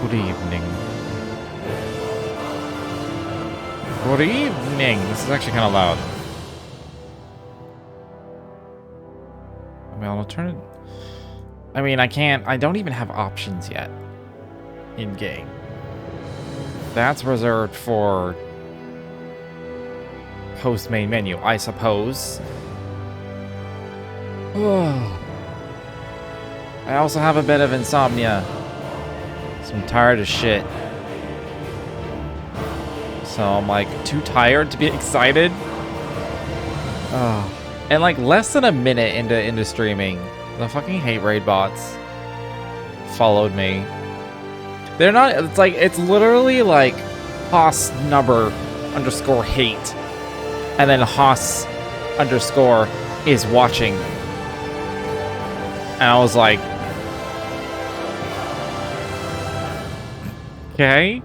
Good evening. Good evening. This is actually kind of loud. I mean, I'll turn it. I mean, I can't. I don't even have options yet in game. That's reserved for post main menu, I suppose. I also have a bit of insomnia. So I'm tired of shit. So I'm like too tired to be excited. And like less than a minute into streaming, the fucking hate raid bots followed me. They're not. It's like it's literally like Haas number underscore hate, and then Haas underscore is watching. And I was like, okay.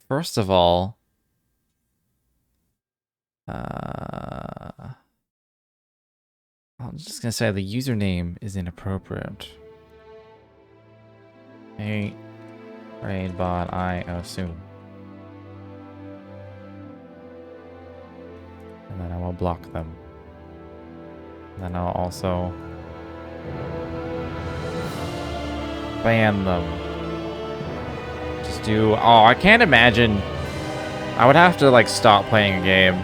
First of all, I'm just gonna say the username is inappropriate. Hey, raid bot, I assume. And then I will block them. And then I'll also ban them. Just do... Oh, I can't imagine... I would have to, like, stop playing a game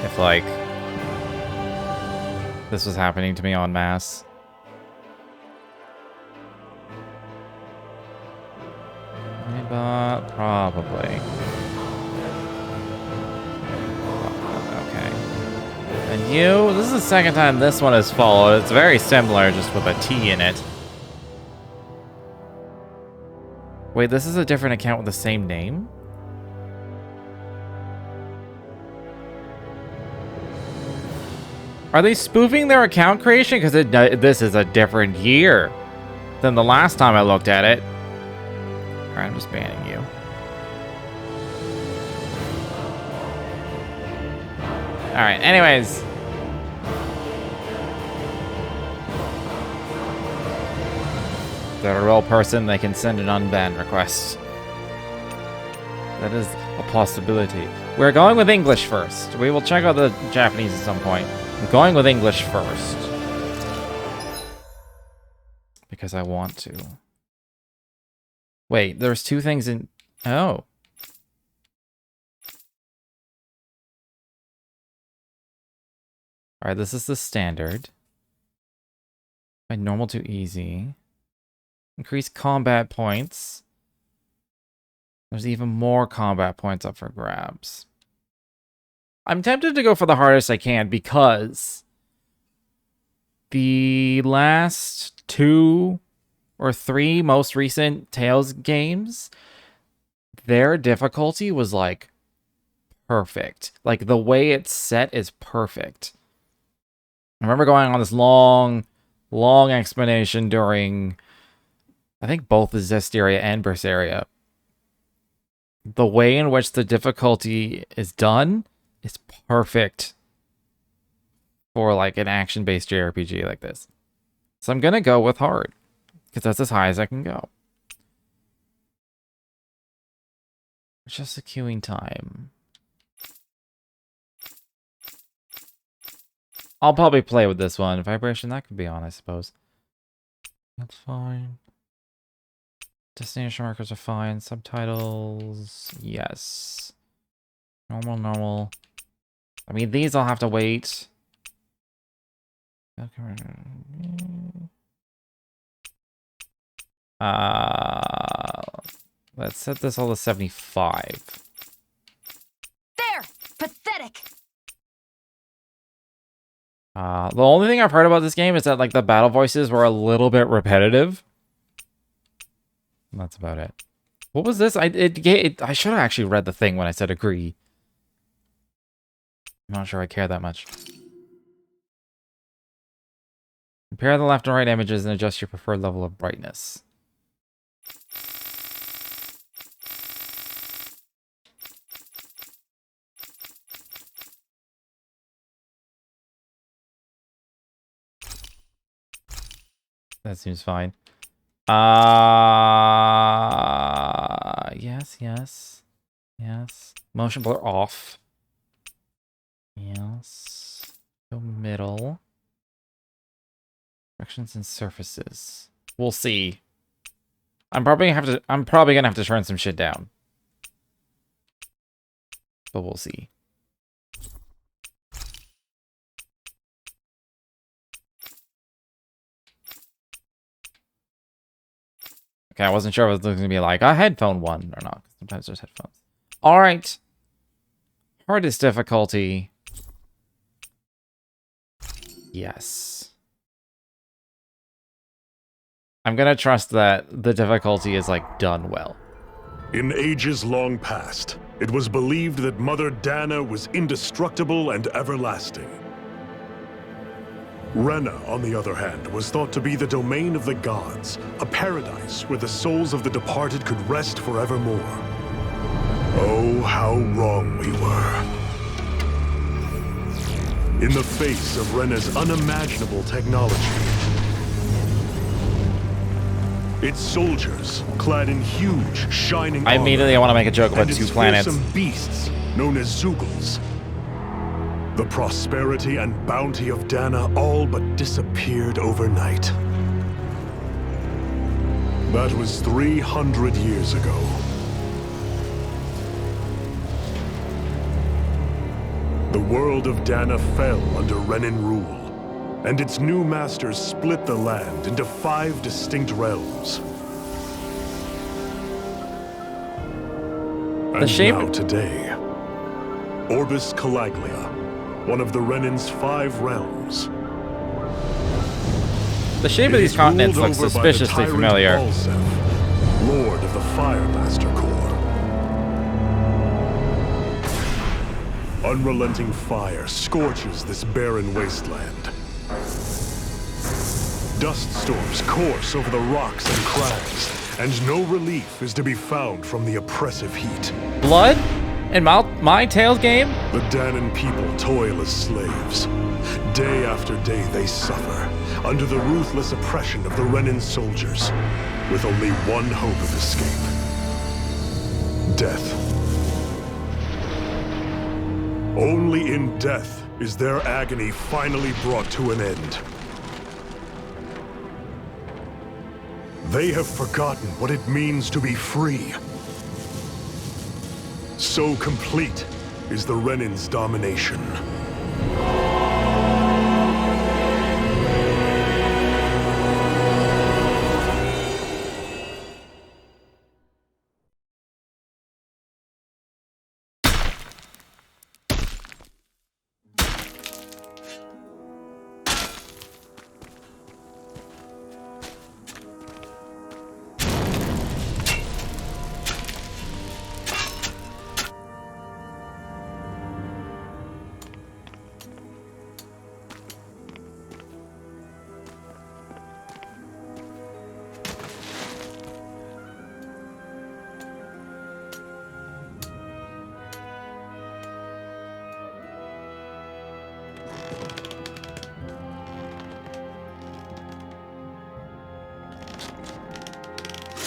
if, like, this was happening to me en masse. But probably. Okay. And you, this is the second time this one is followed. It's very similar, just with a T in it. Wait, this is a different account with the same name? Are they spoofing their account creation? Because this is a different year than the last time I looked at it. Alright, I'm just banning you. Alright, anyways. If they're a real person, they can send an unban request. That is a possibility. We're going with English first. We will check out the Japanese at some point. I'm going with English first. Because I want to. Wait, there's two things in... Oh. Alright, this is the standard. My normal to easy. Increase combat points. There's even more combat points up for grabs. I'm tempted to go for the hardest I can because the last 2 or 3 most recent Tales games, their difficulty was like perfect. Like the way it's set is perfect. I remember going on this long explanation during, I think, both the Zestiria and Berseria. The way in which the difficulty is done is perfect for like an action-based JRPG like this. So I'm gonna go with hard, because that's as high as I can go. Just a queuing time. I'll probably play with this one. Vibration, that could be on, I suppose. That's fine. Destination markers are fine. Subtitles, yes. Normal. I mean, these I'll have to wait. Let's set this all to 75. There! Pathetic! The only thing I've heard about this game is that like the battle voices were a little bit repetitive. That's about it. What was this? I should have actually read the thing when I said agree. I'm not sure I care that much. Compare the left and right images and adjust your preferred level of brightness. That seems fine. Yes, yes. Yes. Motion blur off. Yes. Go middle. Directions and surfaces. We'll see. I'm probably gonna have to turn some shit down. But we'll see. Okay, I wasn't sure if it was gonna be like a headphone one or not. Sometimes there's headphones. Alright. Hardest difficulty. Yes. I'm gonna trust that the difficulty is, like, done well. In ages long past, it was believed that Mother Dana was indestructible and everlasting. Rena, on the other hand, was thought to be the domain of the gods, a paradise where the souls of the departed could rest forevermore. Oh, how wrong we were. In the face of Rena's unimaginable technology, its soldiers, clad in huge, shining I immediately want to make a joke about and two its planets. fearsome beasts, known as Zugals. The prosperity and bounty of Dana all but disappeared overnight. That was 300 years ago. The world of Dana fell under Renin rule, and its new masters split the land into 5 distinct realms. And shape- now today, Orbis Calaglia, one of the Renin's 5 realms. The shape of It these is continents ruled looks over by the suspiciously tyrant familiar. Alsef, Lord of the Firemaster Corps. Unrelenting fire scorches this barren wasteland. Dust storms course over the rocks and crags, and no relief is to be found from the oppressive heat. Blood? In my Tales game? The Danan people toil as slaves. Day after day they suffer, under the ruthless oppression of the Renin soldiers, with only one hope of escape. Death. Only in death is their agony finally brought to an end. They have forgotten what it means to be free. So complete is the Renin's domination.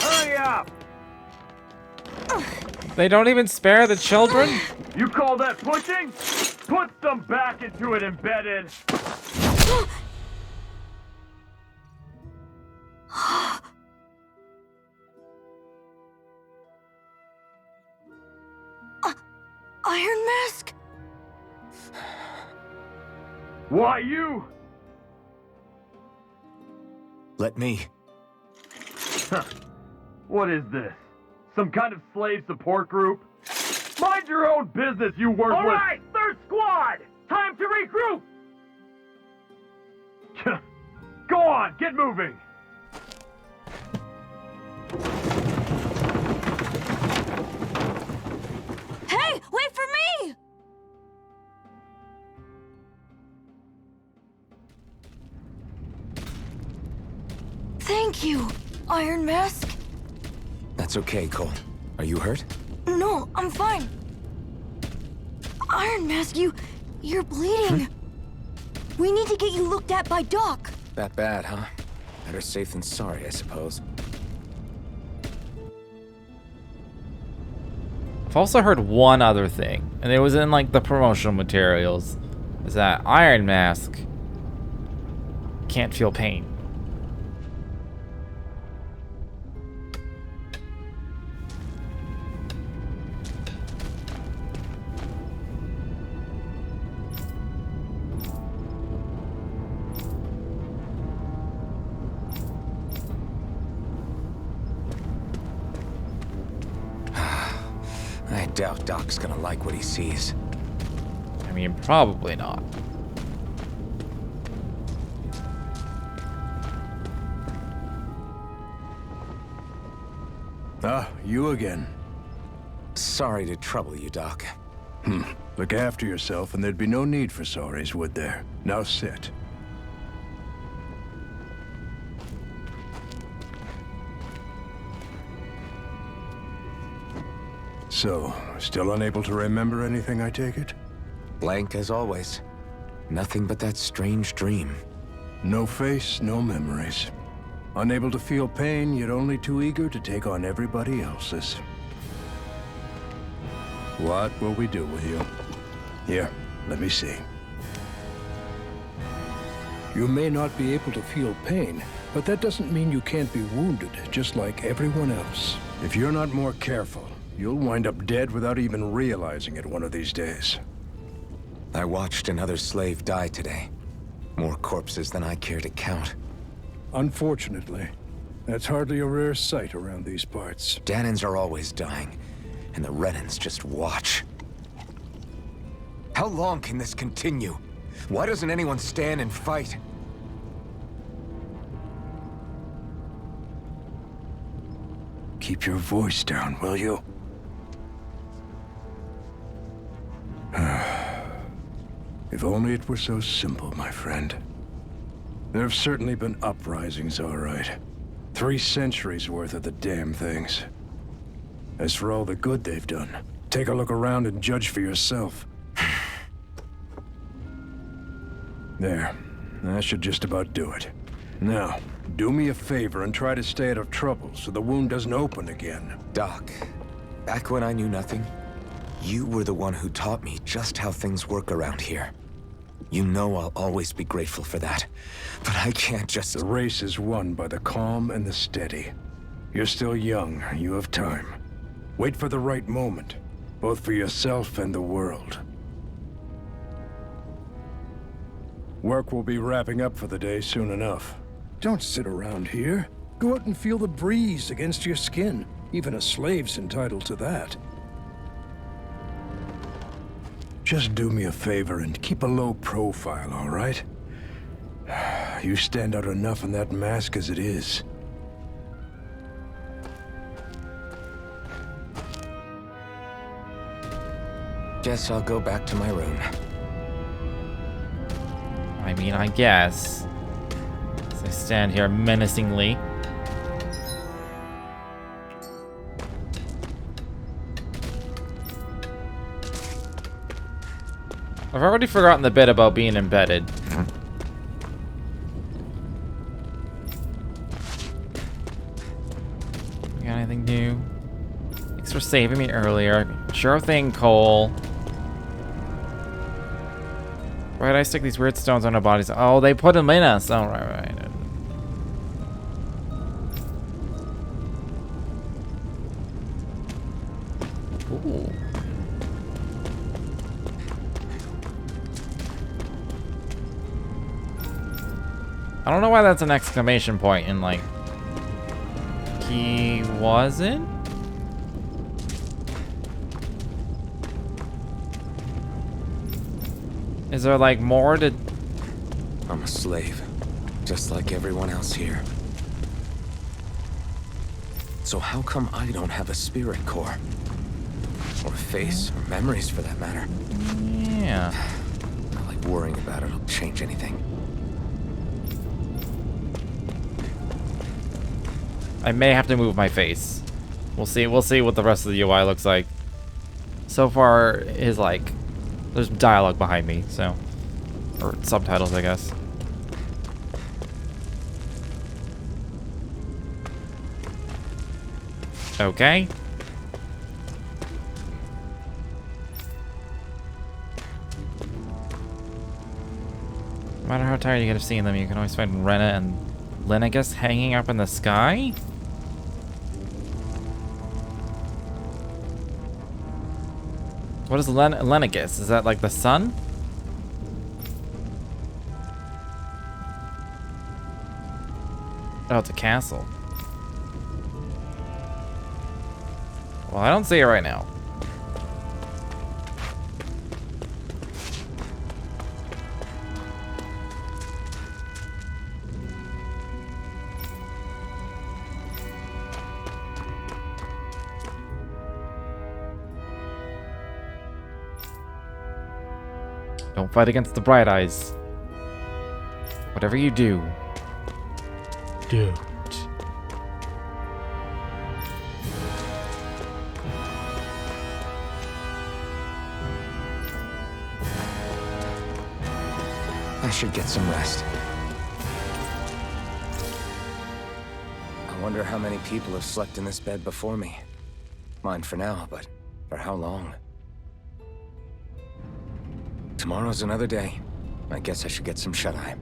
Hurry up! They don't even spare the children? You call that pushing? Put some back into it, embedded! Iron Mask? Why you? Let me. What is this? Some kind of slave support group? Mind your own business, you worthless! Alright, third squad! Time to regroup! Go on, get moving! Hey, wait for me! Thank you, Iron Mask. That's okay, Cole. Are you hurt? No, I'm fine. Iron Mask, you're bleeding. We need to get you looked at by Doc. That bad, huh? Better safe than sorry, I suppose. I've also heard one other thing, and it was in like the promotional materials, is that Iron Mask can't feel pain. I doubt Doc's gonna like what he sees. I mean, probably not. Ah, you again. Sorry to trouble you, Doc. Look after yourself and there'd be no need for sorries, would there? Now sit. So, still unable to remember anything, I take it? Blank as always. Nothing but that strange dream. No face, no memories. Unable to feel pain, yet only too eager to take on everybody else's. What will we do with you? Here, let me see. You may not be able to feel pain, but that doesn't mean you can't be wounded, just like everyone else. If you're not more careful, you'll wind up dead without even realizing it one of these days. I watched another slave die today. More corpses than I care to count. Unfortunately, that's hardly a rare sight around these parts. Danans are always dying, and the Renans just watch. How long can this continue? Why doesn't anyone stand and fight? Keep your voice down, will you? If only it were so simple, my friend. There have certainly been uprisings, all right. 3 centuries worth of the damn things. As for all the good they've done, take a look around and judge for yourself. There. That should just about do it. Now, do me a favor and try to stay out of trouble so the wound doesn't open again. Doc, back when I knew nothing, you were the one who taught me just how things work around here. You know I'll always be grateful for that, but I can't just... The race is won by the calm and the steady. You're still young, you have time. Wait for the right moment, both for yourself and the world. Work will be wrapping up for the day soon enough. Don't sit around here. Go out and feel the breeze against your skin. Even a slave's entitled to that. Just do me a favor and keep a low profile, all right? You stand out enough in that mask as it is. Guess I'll go back to my room. I mean, I guess. As I stand here menacingly. I've already forgotten the bit about being embedded. You got anything new? Thanks for saving me earlier. Sure thing, Cole. Why did I stick these weird stones on our bodies? Oh, they put them in us. Oh, right. Ooh. I don't know why that's an exclamation point and like he wasn't? Is there like more to... I'm a slave, just like everyone else here. So how come I don't have a spirit core? Or a face, or memories for that matter? Yeah. Not like worrying about it'll change anything. I may have to move my face. We'll see what the rest of the UI looks like. So far is like there's dialogue behind me, so or subtitles, I guess. Okay. No matter how tired you get of seeing them, you can always find Rena and Lenegus hanging up in the sky? What is Lenegus? Is that like the sun? Oh, it's a castle. Well, I don't see it right now. Don't fight against the Bright Eyes. Whatever you do, don't. I should get some rest. I wonder how many people have slept in this bed before me. Mine for now, but for how long? Tomorrow's another day. I guess I should get some shut-eye.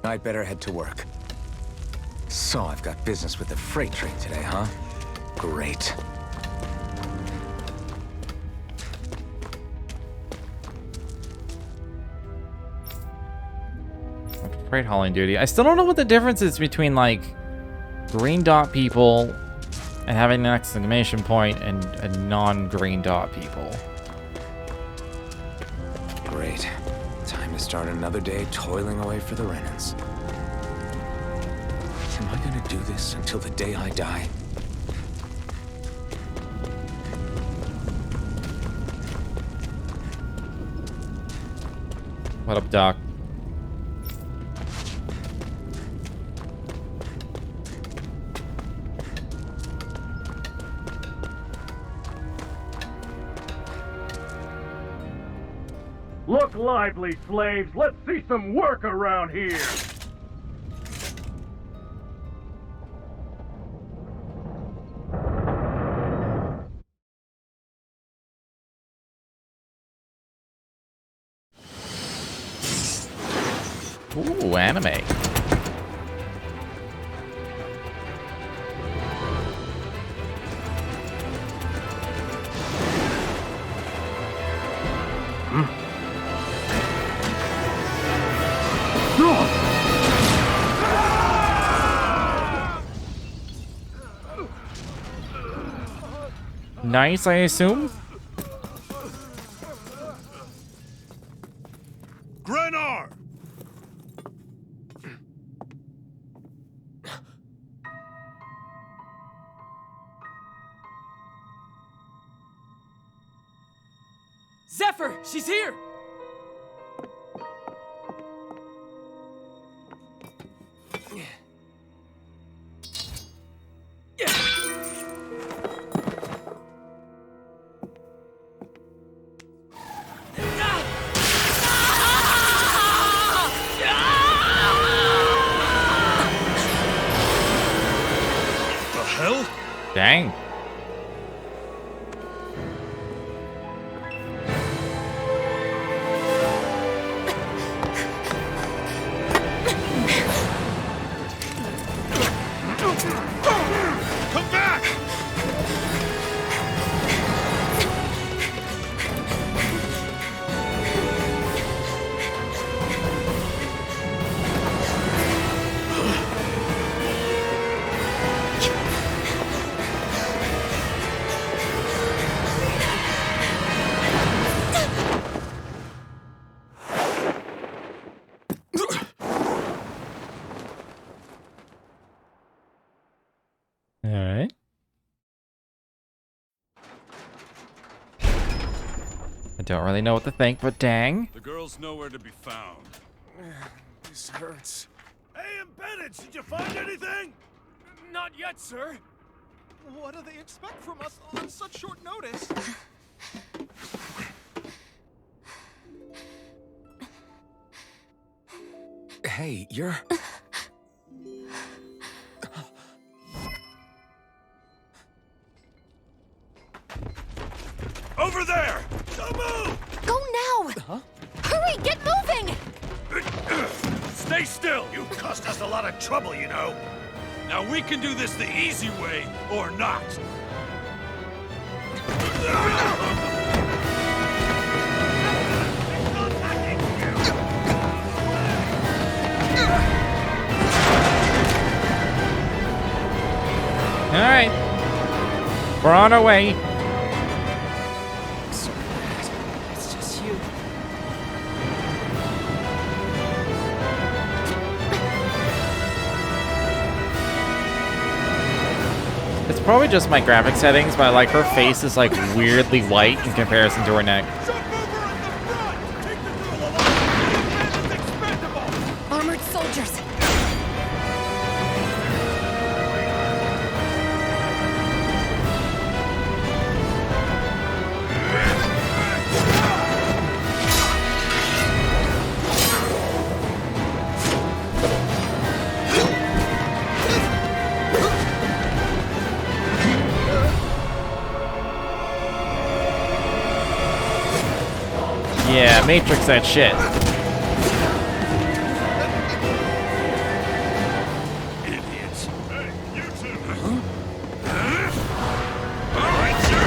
I'd better head to work. So I've got business with the freight train today, huh? Great. Freight hauling duty. I still don't know what the difference is between like green dot people and having an exclamation point and non-green dot people. Great. Time to start another day toiling away for the Renans. Am I gonna do this until the day I die? What up, Doc? Look lively, slaves. Let's see some work around here. Ooh, anime. Nice, I assume? Grenar! Zephyr, she's here! Dang. Come back! Alright. I don't really know what to think, but dang. The girl's nowhere to be found. This hurts. Hey, embedded, did you find anything? Not yet, sir. What do they expect from us on such short notice? Hey, you're... Over there! Don't move! Go now! Huh? Hurry, get moving! Stay still! You caused us a lot of trouble, you know. Now we can do this the easy way, or not. Alright. We're on our way. So bad. It's just you. It's probably just my graphic settings, but like her face is like weirdly white in comparison to her neck. Jump over at the front! Take the girl alive! The man is expendable! Armored soldiers! Yeah, Matrix that shit. Idiots. Hey, you two! All right, sir!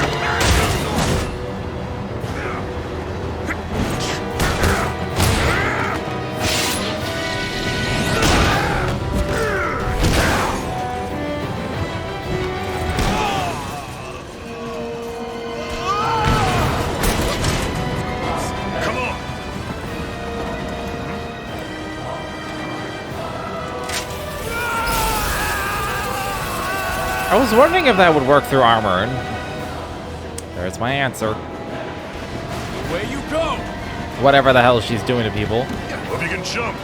Come on! I was wondering if that would work through armor. And there's my answer. Away you go! Whatever the hell she's doing to people. Hope you can jump.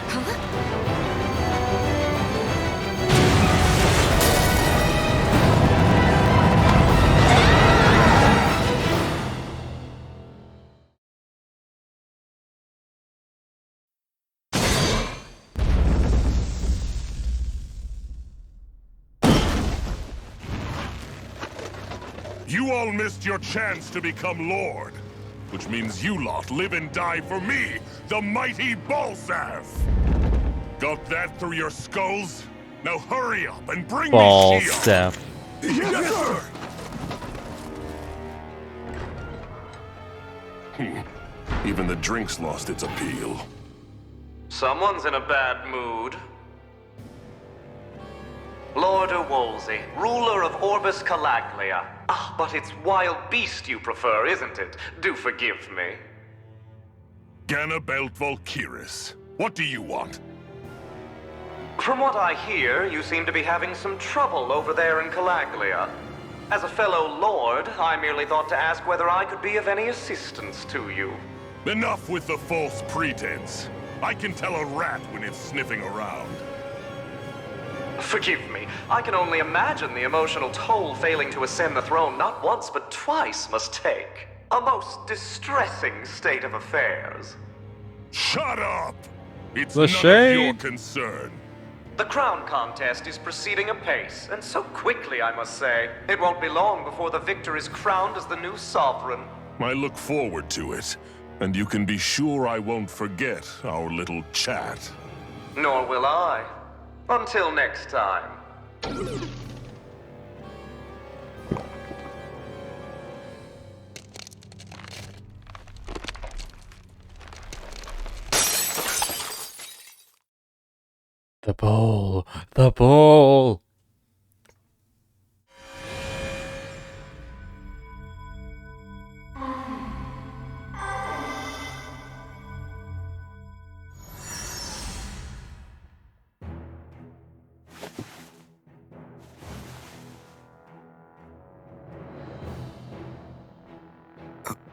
You all missed your chance to become Lord, which means you lot live and die for me, the mighty Balsav. Got that through your skulls? Now hurry up and bring Ball me Shield. step. Yes, sir. Even the drink's lost its appeal. Someone's in a bad mood. Lord Wolsey, ruler of Orbis Calaglia. Ah, but it's wild beast you prefer, isn't it? Do forgive me. Ganabelt Volkiris, what do you want? From what I hear, you seem to be having some trouble over there in Calaglia. As a fellow lord, I merely thought to ask whether I could be of any assistance to you. Enough with the false pretense. I can tell a rat when it's sniffing around. Forgive me, I can only imagine the emotional toll failing to ascend the throne not once but twice must take. A most distressing state of affairs. Shut up! It's The none shade. of your concern. The crown contest is proceeding apace, and so quickly, I must say. It won't be long before the victor is crowned as the new sovereign. I look forward to it, and you can be sure I won't forget our little chat. Nor will I. Until next time. The bowl. The bowl.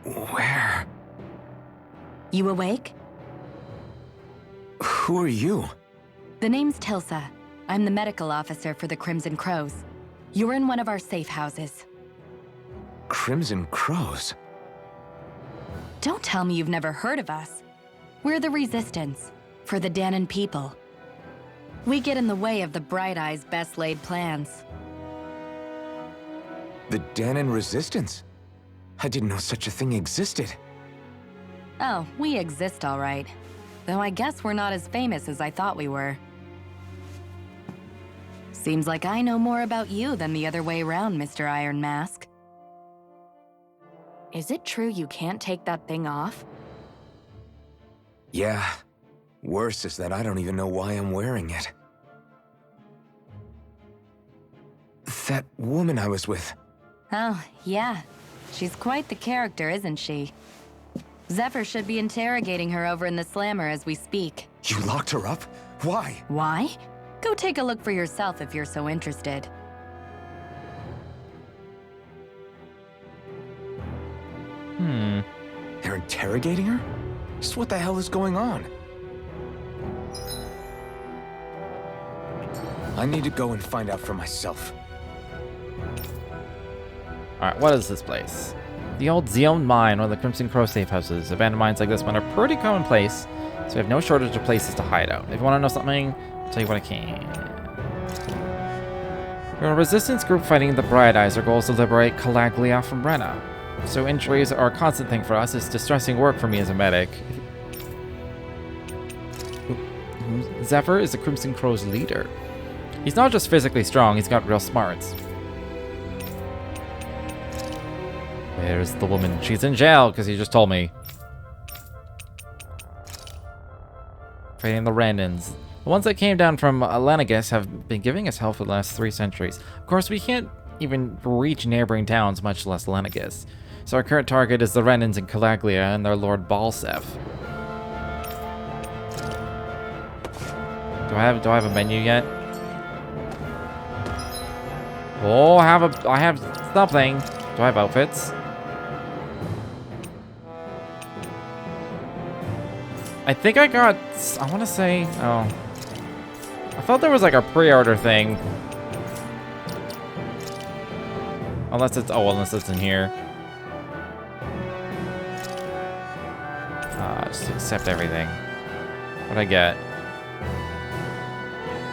Where? You awake? Who are you? The name's Tilsa. I'm the medical officer for the Crimson Crows. You're in one of our safe houses. Crimson Crows? Don't tell me you've never heard of us. We're the Resistance, for the Danon people. We get in the way of the Bright Eyes' best laid plans. The Danon Resistance? I didn't know such a thing existed. Oh, we exist all right. Though I guess we're not as famous as I thought we were. Seems like I know more about you than the other way around, Mr. Iron Mask. Is it true you can't take that thing off? Yeah. Worse is that I don't even know why I'm wearing it. That woman I was with. Oh, yeah. She's quite the character, isn't she? Zephyr should be interrogating her over in the Slammer as we speak. You locked her up? Why? Why? Go take a look for yourself if you're so interested. They're interrogating her? Just what the hell is going on? I need to go and find out for myself. Alright, what is this place? The old Zeon Mine, one of the Crimson Crow safe houses. Abandoned mines like this one are pretty commonplace, so we have no shortage of places to hide out. If you want to know something, I'll tell you what I can. We're a resistance group fighting the Bright Eyes. Our goal is to liberate Calaglia from Brenna. So injuries are a constant thing for us. It's distressing work for me as a medic. Zephyr is the Crimson Crow's leader. He's not just physically strong, he's got real smarts. Where's the woman? She's in jail, because he just told me. Fighting the Randons. The ones that came down from Lenegus have been giving us help for the last 3 centuries. Of course, we can't even reach neighboring towns, much less Lenegus. So our current target is the Randons in Calaglia and their Lord Balsef. Do I have a menu yet? Oh, I have something. Do I have outfits? I think I got, I want to say, oh. I thought there was like a pre-order thing. Unless it's in here. Just accept everything. What'd I get?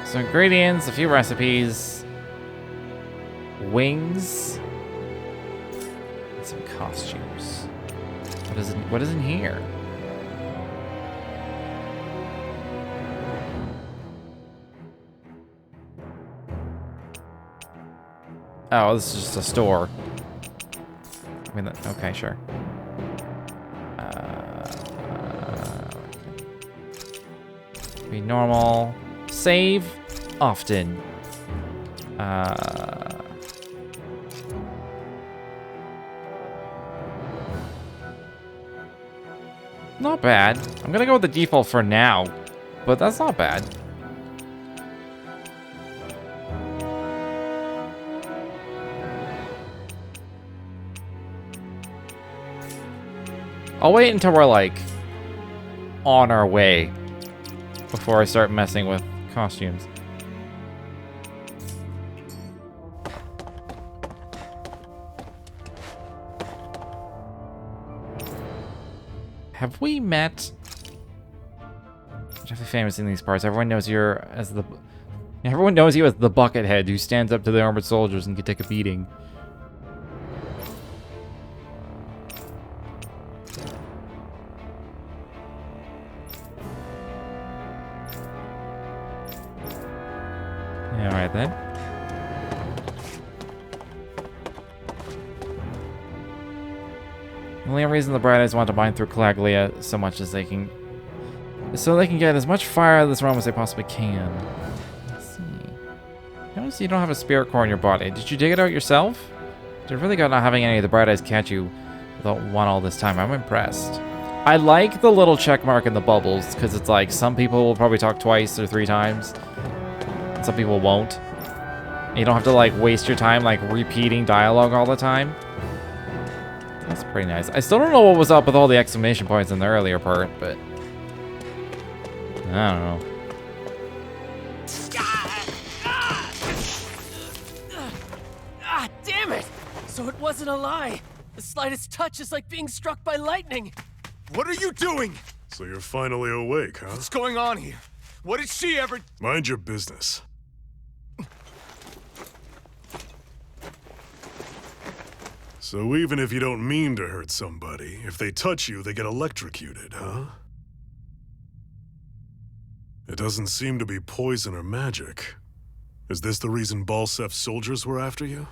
Some ingredients, a few recipes. Wings. And some costumes. What is in here? Oh, this is just a store. I mean, okay, sure. Be normal. Save often. Not bad. I'm gonna go with the default for now, but that's not bad. I'll wait until we're, like, on our way before I start messing with costumes. Have we met? Definitely famous in these parts. Everyone knows you as the Buckethead who stands up to the armored soldiers and can take a beating. Yeah, alright then. The only reason the Bright Eyes want to mine through Calaglia so much as they can get as much fire out of this realm as they possibly can. Let's see. Notice you don't have a spirit core in your body. Did you dig it out yourself? Did really got not having any of the Bright Eyes catch you without one all this time. I'm impressed. I like the little check mark in the bubbles because it's like some people will probably talk twice or 3 times. And some people won't. And you don't have to like waste your time like repeating dialogue all the time. That's pretty nice. I still don't know what was up with all the exclamation points in the earlier part, but I don't know. Ah, damn it! So it wasn't a lie. The slightest touch is like being struck by lightning. What are you doing? So you're finally awake, huh? What's going on here? What did she ever... Mind your business. So even if you don't mean to hurt somebody, if they touch you, they get electrocuted, huh? It doesn't seem to be poison or magic. Is this the reason Balsef's soldiers were after you?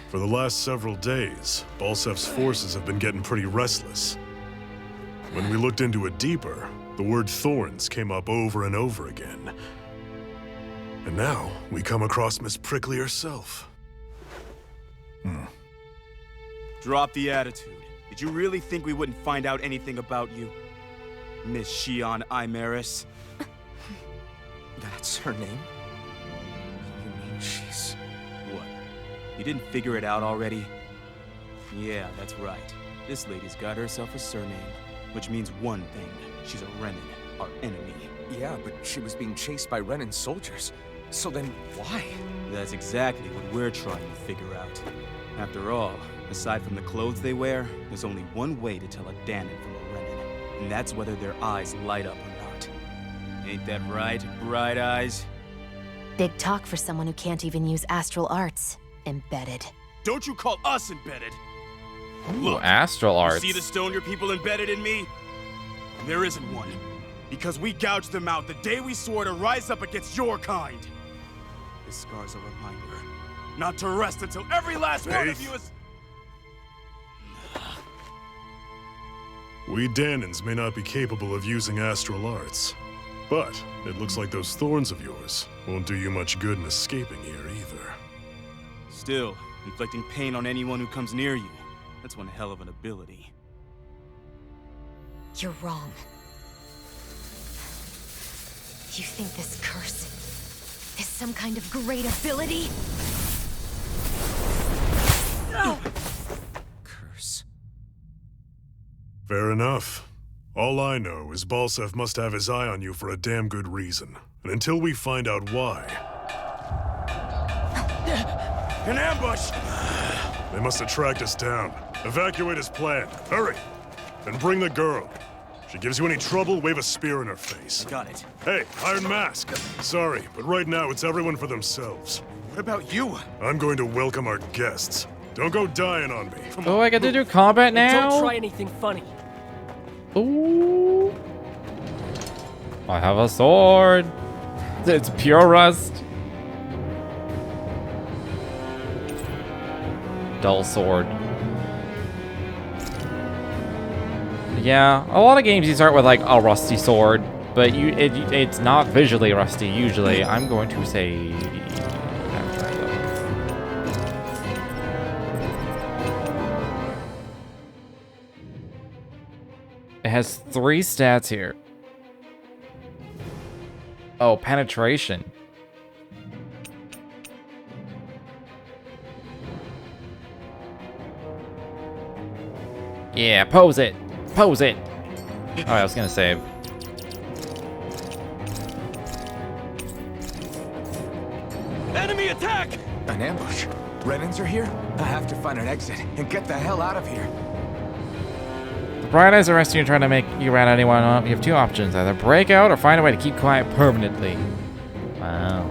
For the last several days, Balsef's forces have been getting pretty restless. When we looked into it deeper, the word thorns came up over and over again. And now, we come across Miss Prickly herself. Drop the attitude. Did you really think we wouldn't find out anything about you? Miss Shion Imaris? That's her name? You mean she's... What? You didn't figure it out already? Yeah, that's right. This lady's got herself a surname, which means one thing. She's a Renin, our enemy. Yeah, but she was being chased by Renin soldiers. So then, why? That's exactly what we're trying to figure out. After all, aside from the clothes they wear, there's only one way to tell a Danon from a Renin, and that's whether their eyes light up or not. Ain't that right, Bright Eyes? Big talk for someone who can't even use astral arts. Embedded. Don't you call us embedded! Ooh, astral arts. See the stone your people embedded in me? There isn't one. Because we gouged them out the day we swore to rise up against your kind. This scar's a reminder. Not to rest until every last one of you is... We Danons may not be capable of using astral arts, but it looks like those thorns of yours won't do you much good in escaping here either. Still, inflicting pain on anyone who comes near you, that's one hell of an ability. You're wrong. You think this curse is some kind of great ability? Curse. Fair enough. All I know is Balsef must have his eye on you for a damn good reason. And until we find out why... An ambush! They must have tracked us down. Evacuate as planned. Hurry! And bring the girl. If she gives you any trouble, wave a spear in her face. Got it. Hey, Iron Mask. Sorry, but right now it's everyone for themselves. What about you? I'm going to welcome our guests. Don't go dying on me. Oh, I get to do combat now? Don't try anything funny. Ooh. I have a sword. It's pure rust. Dull sword. Yeah, a lot of games you start with like a rusty sword, but it's not visually rusty usually. I'm going to say... It has 3 stats here. Oh, penetration. Yeah, pose it. Pose it. Alright, I was gonna save. Enemy attack! An ambush. Renins are here? I have to find an exit and get the hell out of here. Bright Eyes arresting you and trying to make you rat anyone up. You have 2 options. Either break out or find a way to keep quiet permanently. Wow.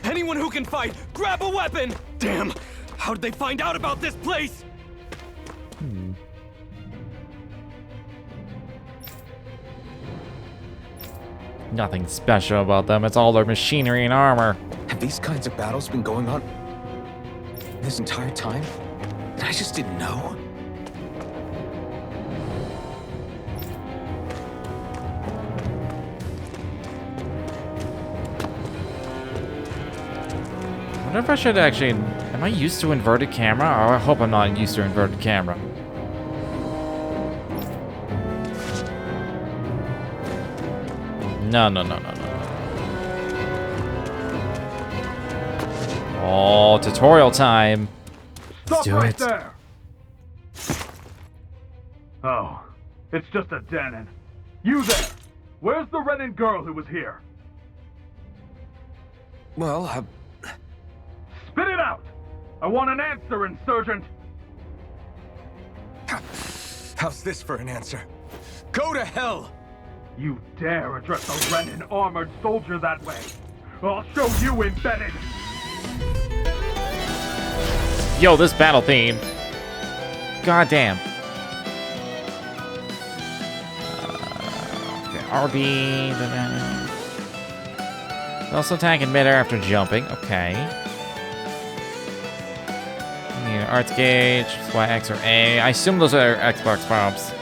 Anyone who can fight, grab a weapon! Damn! How did they find out about this place? Nothing special about them. It's all their machinery and armor. Have these kinds of battles been going on this entire time? And I just didn't know? I wonder if I should actually... Am I used to inverted camera? Oh, I hope I'm not used to inverted camera. No. Oh, tutorial time. Let's do right it. there. Oh, it's just a Danon. You there! Where's the Renin girl who was here? Well, Spit it out! I want an answer, Insurgent! how's this for an answer? Go to hell! You dare address a Renin armored soldier that way? I'll show you embedded! Yo, this battle theme. God damn. Okay, RB. Also attack in midair after jumping. Okay. Arts gauge, Y, X, or A. I assume those are Xbox prompts.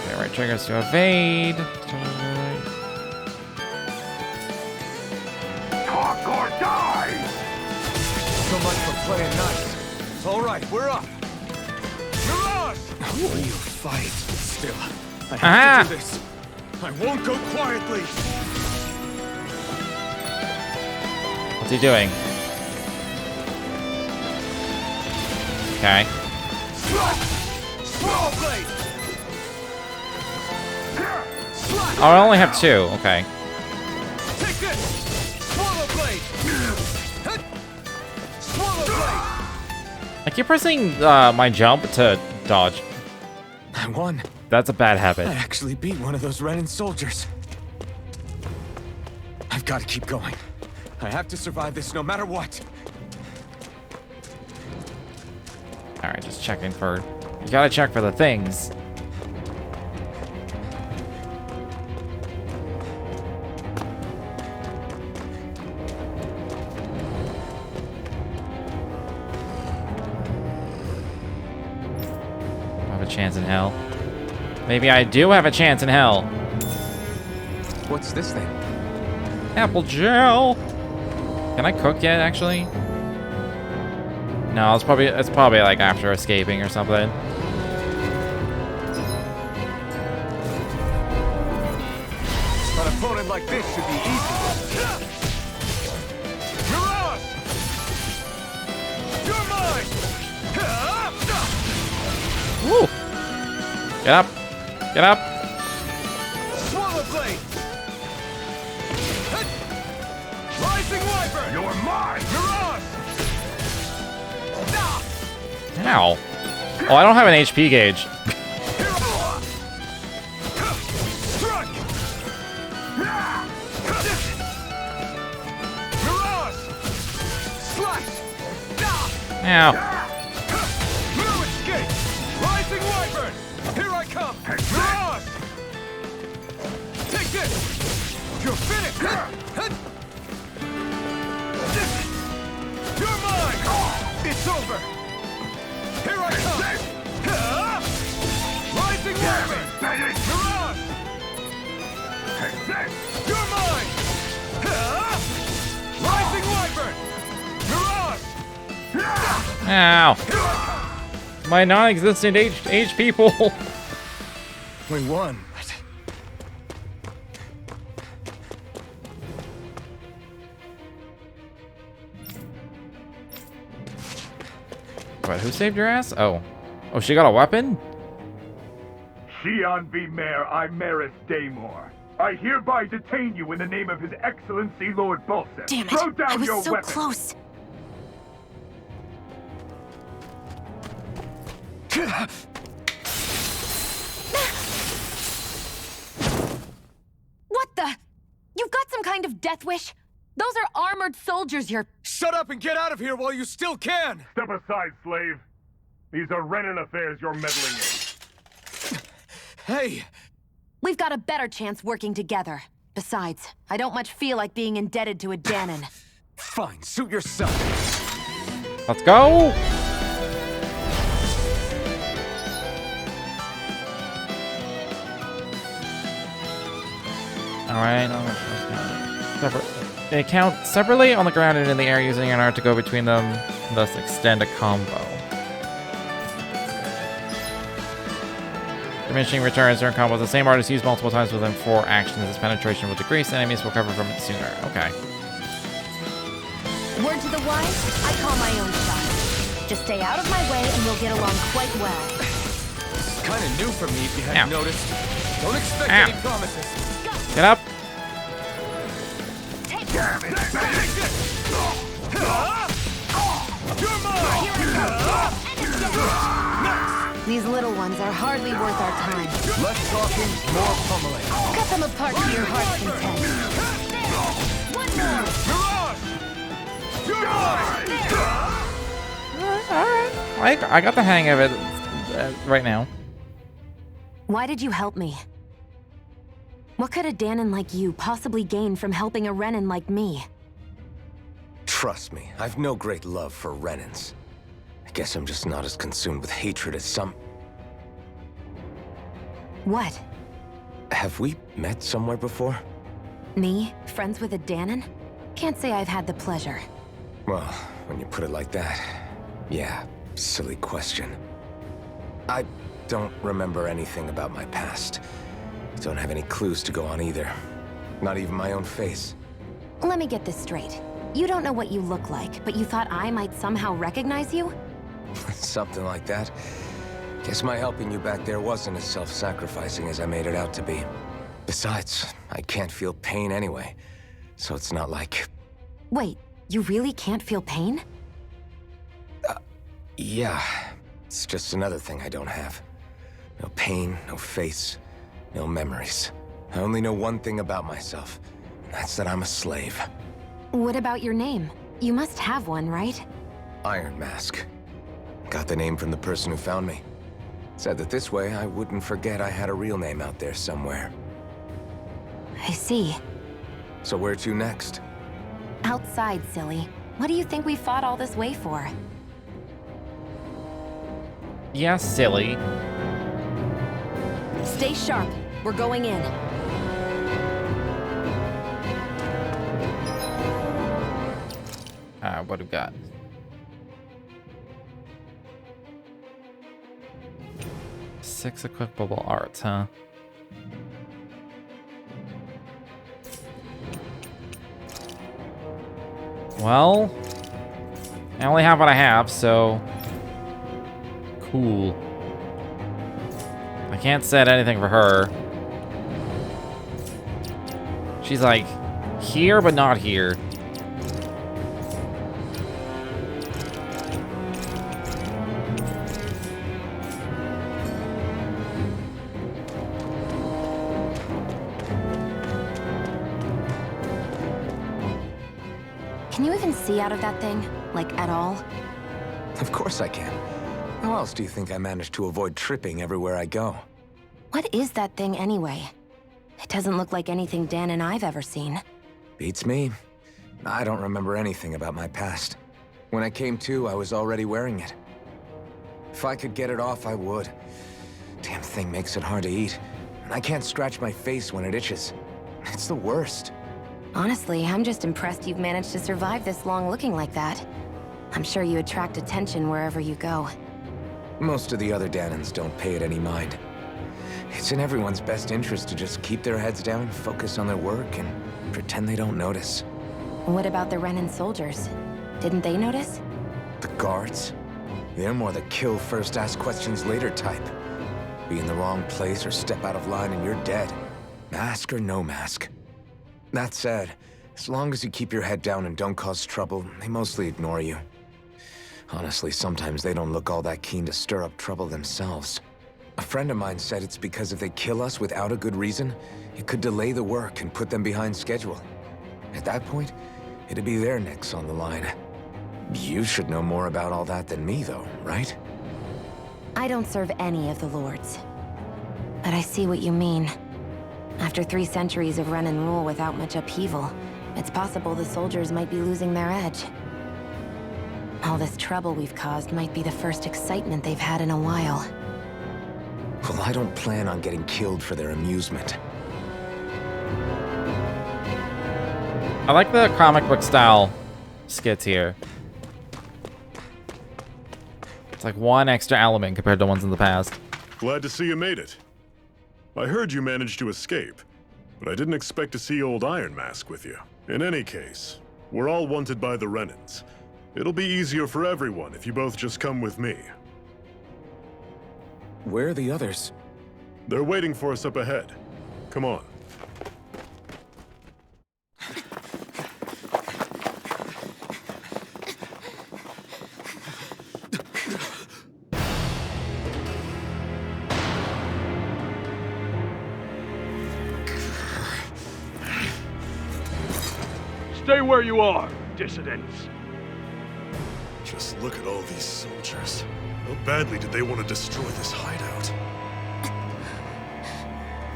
Okay, right triggers to evade. Talk or die! So much for playing nice. All right, we're up. Mirage! Will you fight? Still, I have to do this. I won't go quietly. What's he doing? Okay. Swallow blade. Oh, I only have 2. Okay. Take this. Swallow blade. Swallow blade. I keep pressing my jump to dodge. I won. That's a bad habit. I actually beat one of those Renin soldiers. I've got to keep going. I have to survive this no matter what. Alright, just checking for... You gotta check for the things. I have a chance in hell. Maybe I do have a chance in hell. What's this thing? Apple gel. Can I cook yet, actually? No, it's probably like after escaping or something. An opponent like this should be easy. Mirage! You're mine! Woo! Get up! Get up! Swallow blade! Rising Wyvern! You're mine! Mirage! Ow. Oh, I don't have an HP gauge. Strike! Mirage! Slash! Ow. No escape! Rising Wyvern! Here I come! Mirage! Take this! You're finished! You're mine! It's over! Here I come! Rising Wyvern! Mirage! You're mine! Rising Wyvern! Mirage! Ow. My non-existent H people. We won. What, who saved your ass? Oh. Oh, she got a weapon? Shion V. Mayor Imeris Daymore. I hereby detain you in the name of His Excellency Lord Bolseth. Damn it! Throw down I was your so weapon. close. What the? You've got some kind of death wish? Those are armored soldiers you're... Shut up and get out of here while you still can! Step aside, slave. These are Renin affairs you're meddling in. Hey! We've got a better chance working together. Besides, I don't much feel like being indebted to a Danon. Fine, suit yourself. Let's go! Alright. They count separately on the ground and in the air using an art to go between them, thus extend a combo. Diminishing returns during combos. The same art is used multiple times within 4 actions. This penetration will decrease. Enemies will recover from it sooner. Okay. word to the wise, I call my own shot. Just stay out of my way and we'll get along quite well. It's kind of new for me, if you hadn't noticed. Don't expect any promises. Get up. These little ones are hardly worth our time. Less talking, more pummeling. Cut them apart to your heart's content. Alright. I got the hang of it right now. Why did you help me? What could a Danon like you possibly gain from helping a Renin like me? Trust me, I've no great love for Renins. I guess I'm just not as consumed with hatred as some... What? Have we met somewhere before? Me? Friends with a Danon? Can't say I've had the pleasure. Well, when you put it like that, yeah, silly question. I don't remember anything about my past. Don't have any clues to go on either. Not even my own face. Let me get this straight. You don't know what you look like, but you thought I might somehow recognize you? Something like that. Guess my helping you back there wasn't as self-sacrificing as I made it out to be. Besides, I can't feel pain anyway, so it's not like... Wait, you really can't feel pain? Yeah. It's just another thing I don't have. No pain, no face, no memories. I only know one thing about myself, and that's that I'm a slave. What about your name? You must have one, right? Iron Mask. Got the name from the person who found me. Said that this way I wouldn't forget I had a real name out there somewhere. I see. So where to next? Outside, silly. What do you think we fought all this way for? Yeah, silly. Stay sharp. We're going in. What do we got? Six equipable arts, huh? Well, I only have what I have, so cool. I can't set anything for her. She's like here, but not here. Can you even see out of that thing? Like, at all? Of course I can. How else do you think I managed to avoid tripping everywhere I go? What is that thing anyway? It doesn't look like anything Dan and I've ever seen. Beats me. I don't remember anything about my past. When I came to, I was already wearing it. If I could get it off, I would. Damn thing makes it hard to eat. And I can't scratch my face when it itches. It's the worst. Honestly, I'm just impressed you've managed to survive this long looking like that. I'm sure you attract attention wherever you go. Most of the other Danons don't pay it any mind. It's in everyone's best interest to just keep their heads down, focus on their work, and pretend they don't notice. What about the Renin soldiers? Didn't they notice? The guards? They're more the kill first, ask questions later type. Be in the wrong place or step out of line and you're dead. Mask or no mask. That said, as long as you keep your head down and don't cause trouble, they mostly ignore you. Honestly, sometimes they don't look all that keen to stir up trouble themselves. A friend of mine said it's because if they kill us without a good reason, it could delay the work and put them behind schedule. At that point, it'd be their necks on the line. You should know more about all that than me, though, right? I don't serve any of the lords. But I see what you mean. After 3 centuries of Renin rule without much upheaval, it's possible the soldiers might be losing their edge. All this trouble we've caused might be the first excitement they've had in a while. Well, I don't plan on getting killed for their amusement. I like the comic book style skits here. It's like one extra element compared to ones in the past. Glad to see you made it. I heard you managed to escape, but I didn't expect to see old Iron Mask with you. In any case, We're all wanted by the Renans. It'll be easier for everyone if you both just come with me. Where are the others? They're waiting for us up ahead. Come on. Stay where you are, dissidents. Just look at all these soldiers. How badly did they want to destroy this hideout?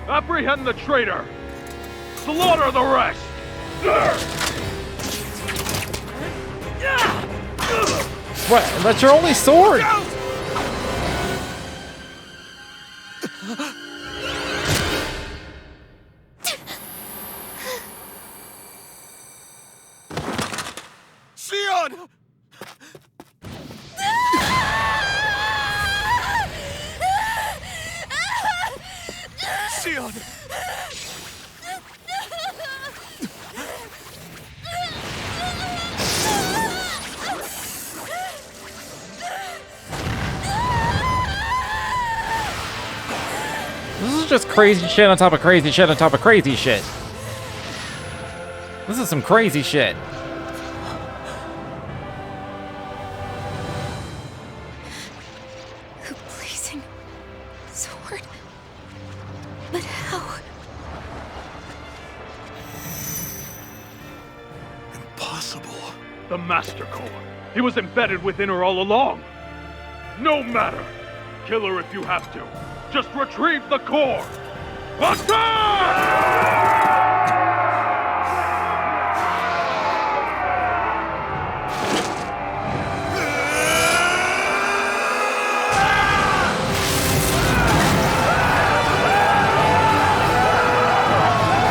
Apprehend the traitor! Slaughter the rest! What? That's your only sword! Sion! Sion! This is just crazy shit on top of crazy shit on top of crazy shit. This is some crazy shit. A blazing sword. But how? Impossible. The Master Core. He was embedded within her all along. No matter. Kill her if you have to. Just retrieve the core.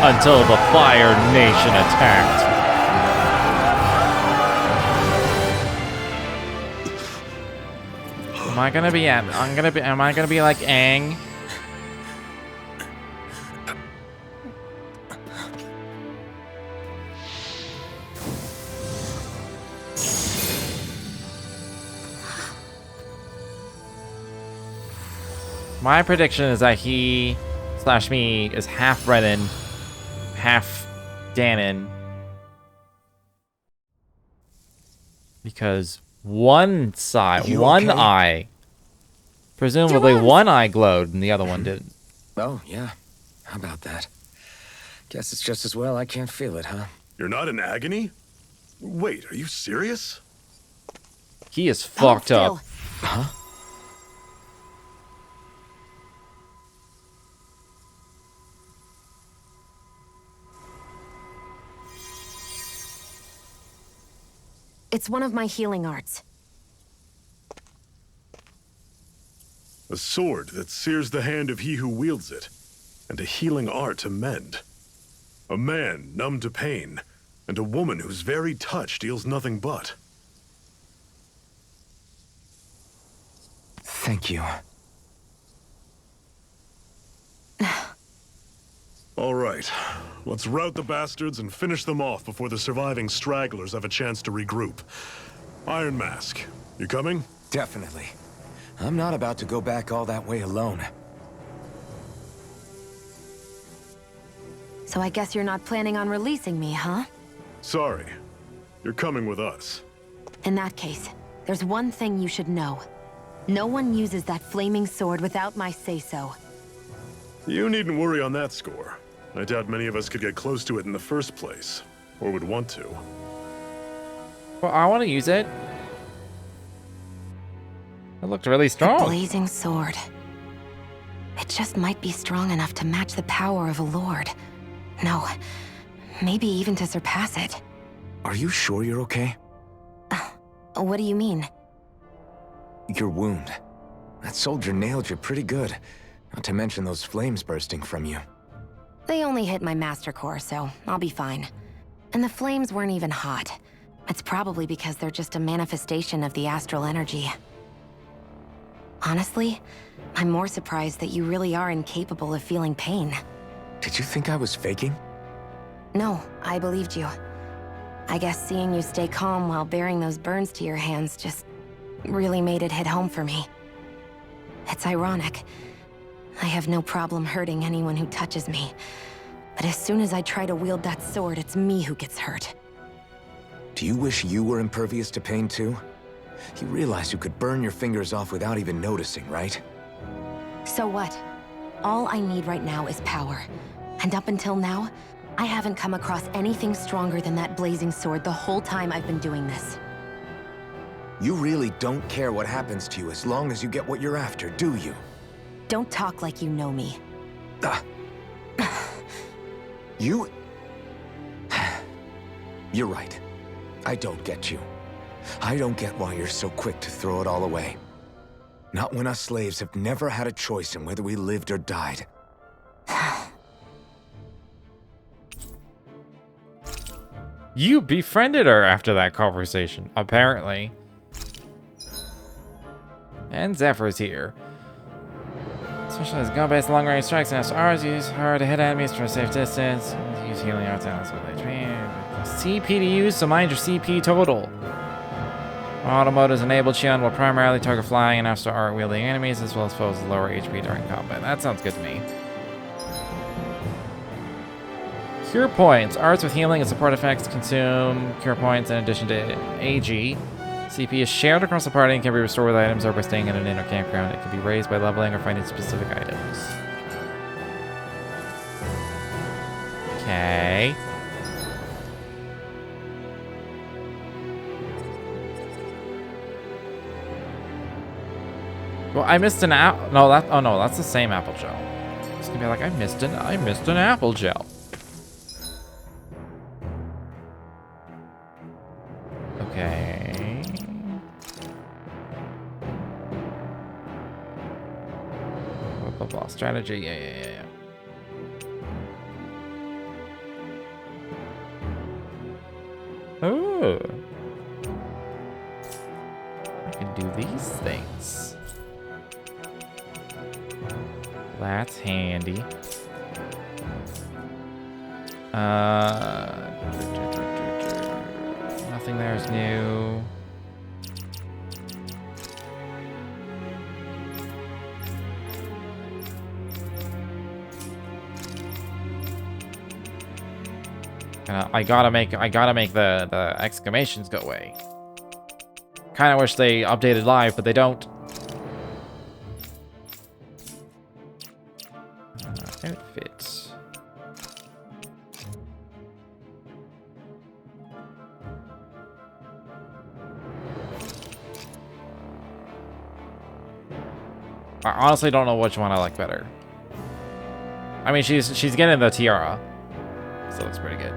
Until the Fire Nation attacked. Am I gonna be like Aang? My prediction is that he/me is half Renan, half Danon. Because one eye, presumably one eye glowed and the other one didn't. Oh, yeah. How about that? Guess it's just as well I can't feel it, huh? You're not in agony? Wait, are you serious? He is fucked up. Huh? It's one of my healing arts. A sword that sears the hand of he who wields it, and a healing art to mend. A man numb to pain, and a woman whose very touch deals nothing but. Thank you. All right, let's rout the bastards and finish them off before the surviving stragglers have a chance to regroup. Iron Mask, you coming? Definitely. I'm not about to go back all that way alone. So I guess you're not planning on releasing me, huh? Sorry, you're coming with us. In that case, there's one thing you should know. No one uses that flaming sword without my say-so. You needn't worry on that score. I doubt many of us could get close to it in the first place, or would want to. Well, I want to use it. It looked really strong. A blazing sword. It just might be strong enough to match the power of a lord. No, maybe even to surpass it. Are you sure you're okay? What do you mean? Your wound. That soldier nailed you pretty good. Not to mention those flames bursting from you. They only hit my master core, so I'll be fine. And the flames weren't even hot. It's probably because they're just a manifestation of the astral energy. Honestly, I'm more surprised that you really are incapable of feeling pain. Did you think I was faking? No, I believed you. I guess seeing you stay calm while bearing those burns to your hands just really made it hit home for me. It's ironic. I have no problem hurting anyone who touches me. But as soon as I try to wield that sword, it's me who gets hurt. Do you wish you were impervious to pain too? You realize you could burn your fingers off without even noticing, right? So what? All I need right now is power. And up until now, I haven't come across anything stronger than that blazing sword the whole time I've been doing this. You really don't care what happens to you as long as you get what you're after, do you? Don't talk like you know me. Ah. You... You're right. I don't get you. I don't get why you're so quick to throw it all away. Not when us slaves have never had a choice in whether we lived or died. You befriended her after that conversation, apparently. And Zephyr's here. Specialized gun-based long-range strikes and SRs use her to hit enemies from a safe distance. Use healing arts and also with HP. CP to use, so mind your CP total. Auto mode is enabled. Shion will primarily target flying and after art wielding enemies as well as foes with lower HP during combat. That sounds good to me. Cure points. Arts with healing and support effects consume cure points in addition to AG. CP is shared across the party and can be restored with items or by staying in an inner campground. It can be raised by leveling or finding specific items. Okay. Well, I missed an apple. No, that's the same apple gel. It's gonna be like I missed an apple gel. Okay. Blah, blah, blah. Strategy. Yeah. Oh. I can do these things. That's handy. Nothing there is new. I gotta make the exclamations go away. Kinda wish they updated live, but they don't. Outfit. I honestly don't know which one I like better. I mean, she's getting the tiara, so it looks pretty good.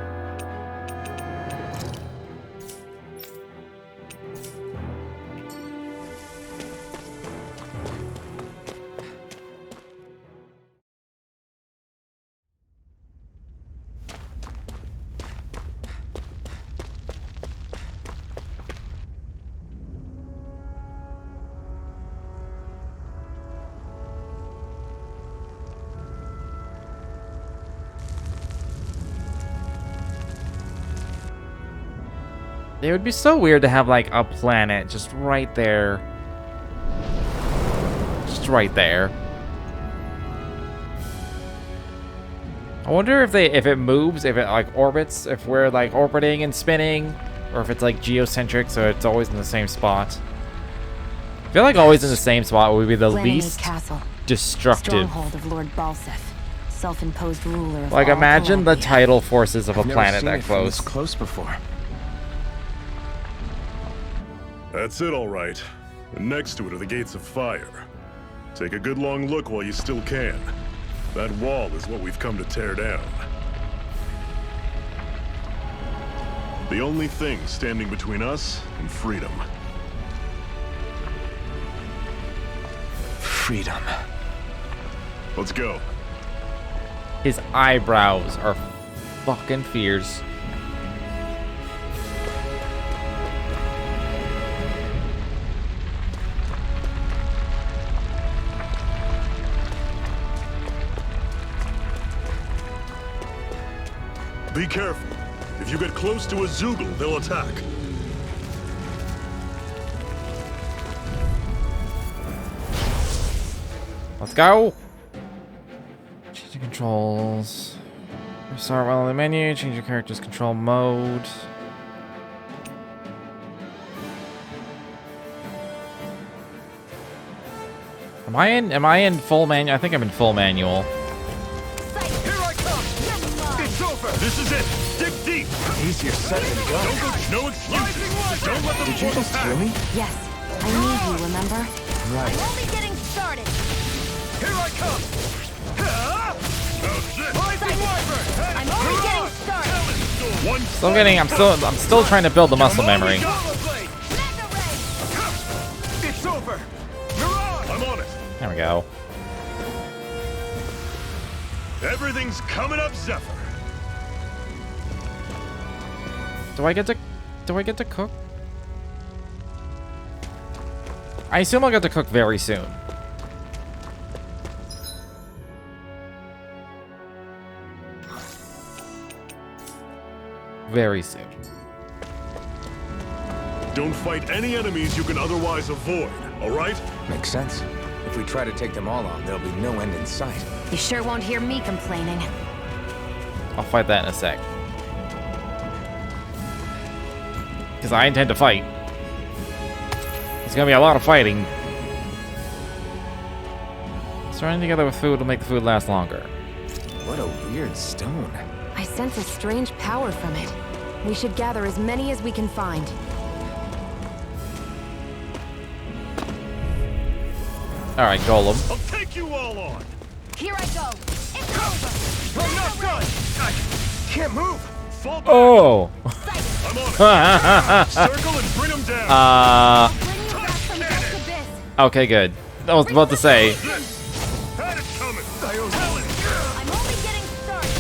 It would be so weird to have like a planet just right there. Just right there. I wonder if it moves, if it like orbits, if we're like orbiting and spinning, or if it's like geocentric, so it's always in the same spot. I feel like always in the same spot would be the least Castle, destructive. Stronghold of Lord Balsef, self-imposed ruler of Like all imagine the Columbia. tidal forces of a I've never planet seen that it from this close. close before. That's it, all right. And next to it are the gates of fire. Take a good long look while you still can. That wall is what we've come to tear down. The only thing standing between us and freedom. Freedom. Let's go. His eyebrows are fucking fierce. Be careful. If you get close to a Zoogle, they'll attack. Let's go. Change the controls. Restart while in the menu. Change your character's control mode. Am I in full manual? I think I'm in full manual. Here I come! It's over! This is it! Dig deep! Easier said than done. Don't go, no excuses! Don't let them Did you pull just us hear back. me? Yes, I need you, remember? Right. Only getting started. Here I come! I'm only getting started. I'm still trying to build the muscle memory. It's over! You're on! I'm on it! There we go. Everything's coming up, Zephyr! Do I get to cook? I assume I'll get to cook very soon. Very soon. Don't fight any enemies you can otherwise avoid, alright? Makes sense. If we try to take them all on, there'll be no end in sight. You sure won't hear me complaining. I'll fight that in a sec. Because I intend to fight. There's gonna be a lot of fighting. Throwing together with food will make the food last longer. What a weird stone. I sense a strange power from it. We should gather as many as we can find. Alright, Golem. I'll take you all on! Here I go. It's over. I'm not done! I can't move! Fall back! Oh! I'm on it! Circle and bring them down! Bring you back from Death's Abyss. Okay, good. I was about to say. Had it coming! I'm only getting started.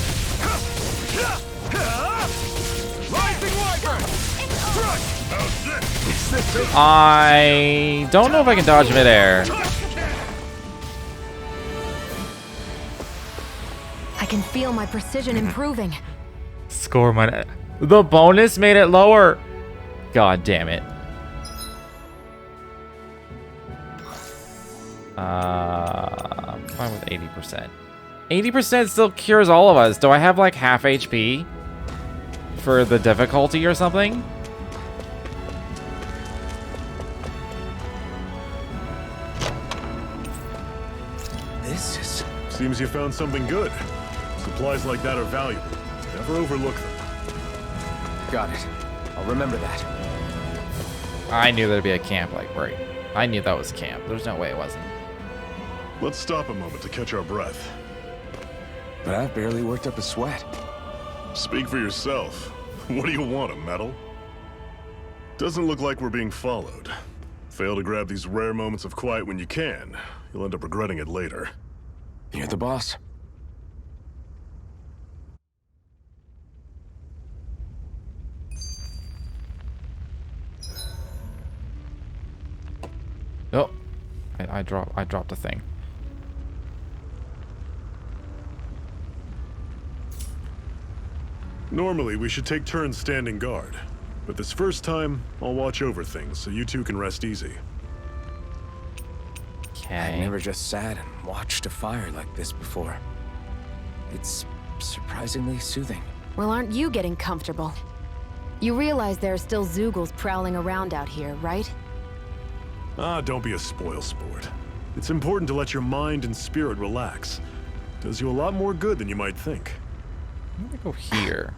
Rising Wyvern! How's this? I don't know if I can dodge midair. I can feel my precision improving. Score my. The bonus made it lower. God damn it. I'm fine with 80%. 80% still cures all of us. Do I have like half HP for the difficulty or something? This is... Seems you found something good. Supplies like that are valuable. Never overlook them. Got it. I'll remember that. I knew there'd be a camp like right. I knew that was camp. There's no way it wasn't. Let's stop a moment to catch our breath. But I've barely worked up a sweat. Speak for yourself. What do you want, a medal? Doesn't look like we're being followed. Fail to grab these rare moments of quiet when you can. You'll end up regretting it later. You're the boss. Oh, I dropped a thing. Normally, we should take turns standing guard. But this first time, I'll watch over things so you two can rest easy. I've Okay. never just sat and watched a fire like this before. It's surprisingly soothing. Well, aren't you getting comfortable? You realize there are still Zoogles prowling around out here, right? Ah, don't be a spoil sport. It's important to let your mind and spirit relax. Does you a lot more good than you might think. I'm gonna go here.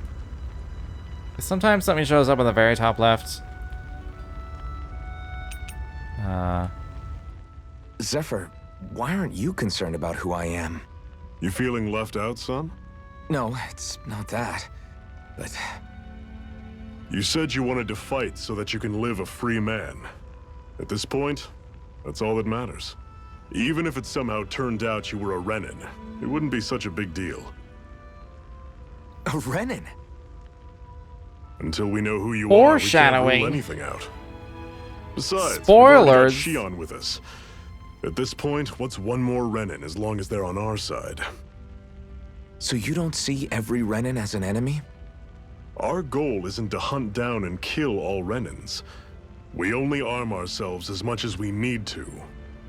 Sometimes something shows up on the very top left. Zephyr, why aren't you concerned about who I am? You feeling left out, son? No, it's not that. But You said you wanted to fight so that you can live a free man. At this point, that's all that matters. Even if it somehow turned out you were a Renin, it wouldn't be such a big deal. a Renin? Until we know who you are, we can't Foreshadowing. rule anything out. Besides, Spoilers. we've already got Shion with us. At this point, what's one more Renin as long as they're on our side? So you don't see every Renin as an enemy? Our goal isn't to hunt down and kill all Renans. We only arm ourselves as much as we need to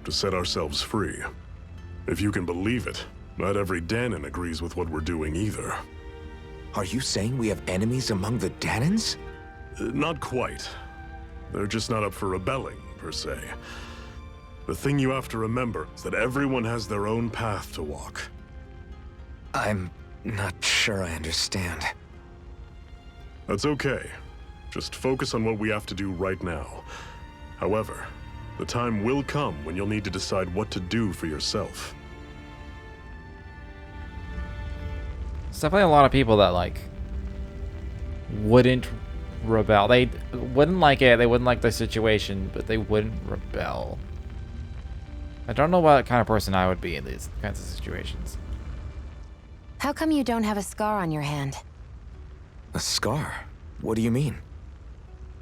set ourselves free. If you can believe it, not every Danon agrees with what we're doing either. Are you saying we have enemies among the Danons? Not quite. They're just not up for rebelling, per se. The thing you have to remember is that everyone has their own path to walk. I'm not sure I understand. That's okay. Just focus on what we have to do right now. However, the time will come when you'll need to decide what to do for yourself. There's definitely a lot of people that, like, wouldn't rebel. They wouldn't like it, they wouldn't like the situation, but they wouldn't rebel. I don't know what kind of person I would be in these kinds of situations. How come you don't have a scar on your hand? A scar? What do you mean?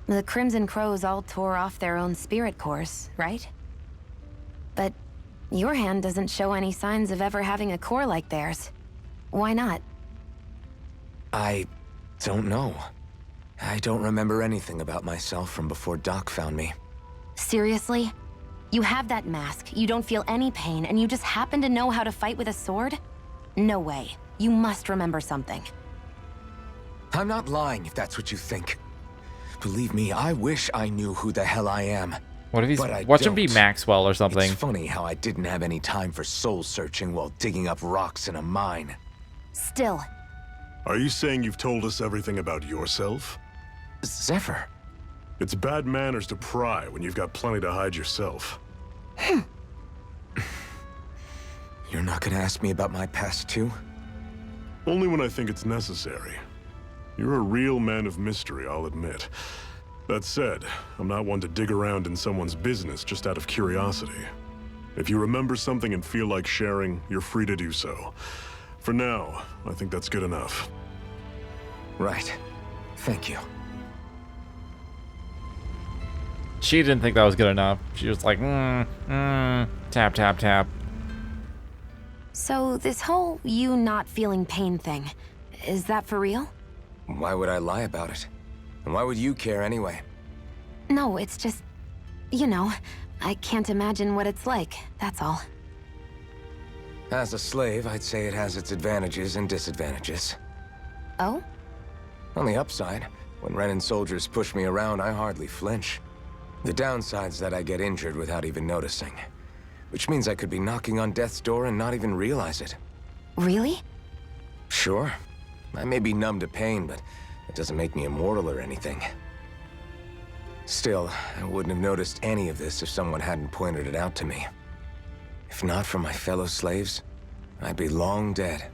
The Crimson Crows all tore off their own spirit cores, right? But your hand doesn't show any signs of ever having a core like theirs. Why not? I don't know. I don't remember anything about myself from before Doc found me. Seriously? You have that mask, you don't feel any pain, and you just happen to know how to fight with a sword? No way. You must remember something. I'm not lying if that's what you think. Believe me, I wish I knew who the hell I am. What if he's... But I Watch him be don't. Maxwell or something. It's funny how I didn't have any time for soul searching while digging up rocks in a mine. Still. Are you saying you've told us everything about yourself? Zephyr. It's bad manners to pry when you've got plenty to hide yourself. You're not gonna ask me about my past too? Only when I think it's necessary. You're a real man of mystery, I'll admit. That said, I'm not one to dig around in someone's business just out of curiosity. If you remember something and feel like sharing, you're free to do so. For now, I think that's good enough. Right. Thank you. She didn't think that was good enough. She was like, tap, tap, tap. So this whole you not feeling pain thing, is that for real? Why would I lie about it? And why would you care anyway? No, it's just, you know, I can't imagine what it's like, that's all. As a slave, I'd say it has its advantages and disadvantages. Oh? On the upside, when Renan soldiers push me around, I hardly flinch. The downside's that I get injured without even noticing. Which means I could be knocking on death's door and not even realize it. Really? Sure. I may be numb to pain, but it doesn't make me immortal or anything. Still, I wouldn't have noticed any of this if someone hadn't pointed it out to me. If not for my fellow slaves, I'd be long dead,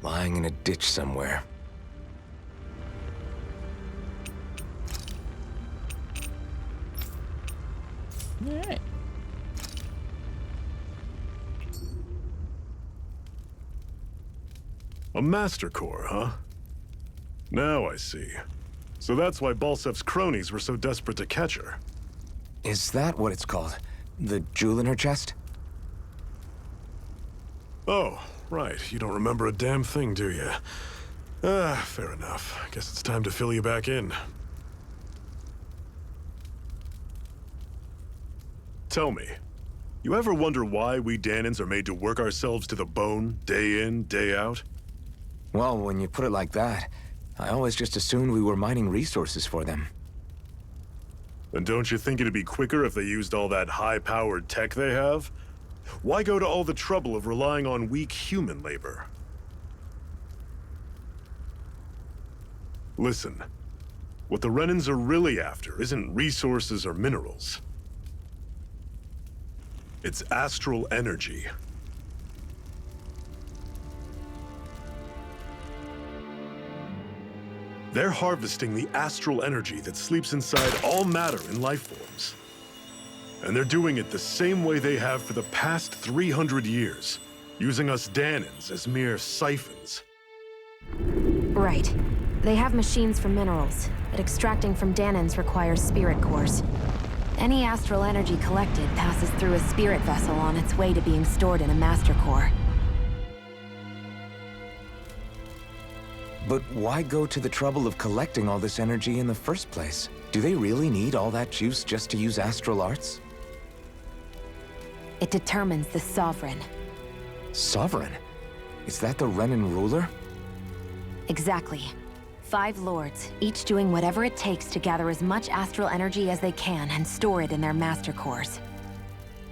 lying in a ditch somewhere. Alright. A Master Core, huh? Now I see. So that's why Balsef's cronies were so desperate to catch her. Is that what it's called? The jewel in her chest? Oh, right. You don't remember a damn thing, do you? Fair enough. Guess it's time to fill you back in. Tell me, you ever wonder why we Danons are made to work ourselves to the bone, day in, day out? Well, when you put it like that, I always just assumed we were mining resources for them. And don't you think it'd be quicker if they used all that high-powered tech they have? Why go to all the trouble of relying on weak human labor? Listen, what the Renans are really after isn't resources or minerals. It's astral energy. They're harvesting the astral energy that sleeps inside all matter in life forms. And they're doing it the same way they have for the past 300 years, using us Danons as mere siphons. Right. They have machines for minerals, but extracting from Danons requires spirit cores. Any astral energy collected passes through a spirit vessel on its way to being stored in a master core. But why go to the trouble of collecting all this energy in the first place? Do they really need all that juice just to use astral arts? It determines the Sovereign. Sovereign? Is that the Renin ruler? Exactly. 5 lords, each doing whatever it takes to gather as much astral energy as they can and store it in their master cores.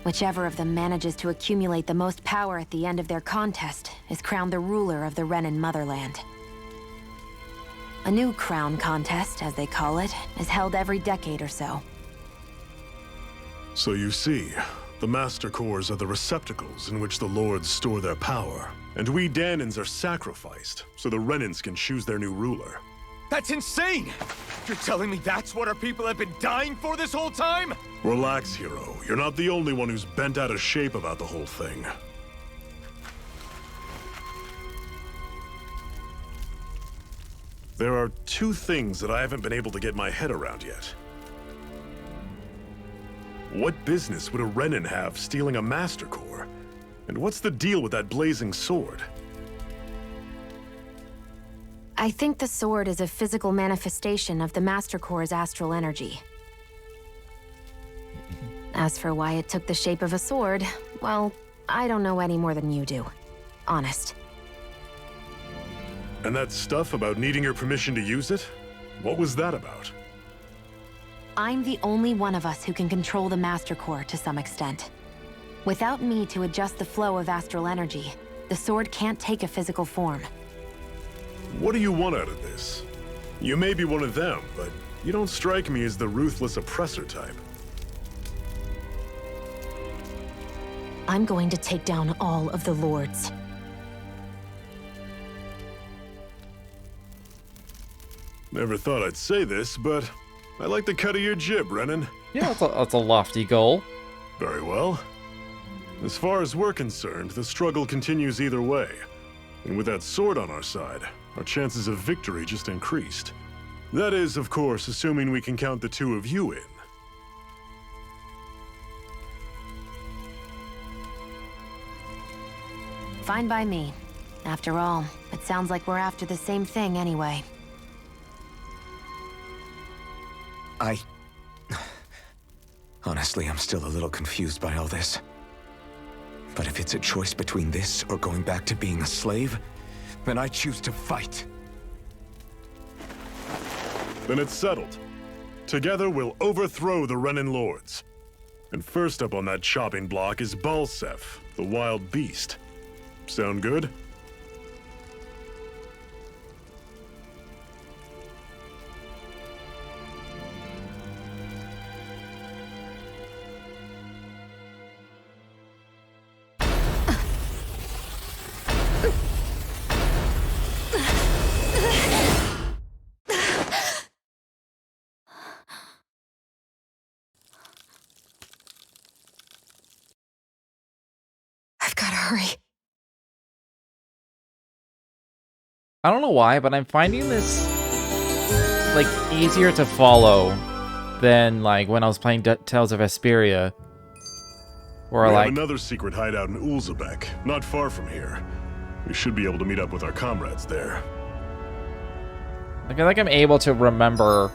Whichever of them manages to accumulate the most power at the end of their contest is crowned the ruler of the Renin motherland. A new crown contest, as they call it, is held every decade or so. So you see, the Master Cores are the receptacles in which the Lords store their power. And we Danins are sacrificed, so the Renins can choose their new ruler. That's insane! You're telling me that's what our people have been dying for this whole time? Relax, hero. You're not the only one who's bent out of shape about the whole thing. There are 2 things that I haven't been able to get my head around yet. What business would a Renin have stealing a Master Core? And what's the deal with that blazing sword? I think the sword is a physical manifestation of the Master Core's astral energy. As for why it took the shape of a sword, well, I don't know any more than you do. Honest. And that stuff about needing your permission to use it? What was that about? I'm the only one of us who can control the Master Core to some extent. Without me to adjust the flow of astral energy, the sword can't take a physical form. What do you want out of this? You may be one of them, but you don't strike me as the ruthless oppressor type. I'm going to take down all of the lords. Never thought I'd say this, but I like the cut of your jib, Renin. Yeah, that's a lofty goal. Very well. As far as we're concerned, the struggle continues either way. And with that sword on our side, our chances of victory just increased. That is, of course, assuming we can count the 2 of you in. Fine by me. After all, it sounds like we're after the same thing anyway. Honestly, I'm still a little confused by all this. But if it's a choice between this or going back to being a slave, then I choose to fight. Then it's settled. Together we'll overthrow the Renin Lords. And first up on that chopping block is Balsef, the wild beast. Sound good? I've gotta hurry. I don't know why, but I'm finding this like easier to follow than like when I was playing Tales of Vesperia. Where We like have another secret hideout in Ulzebek, not far from here. We should be able to meet up with our comrades there. I feel like I'm able to remember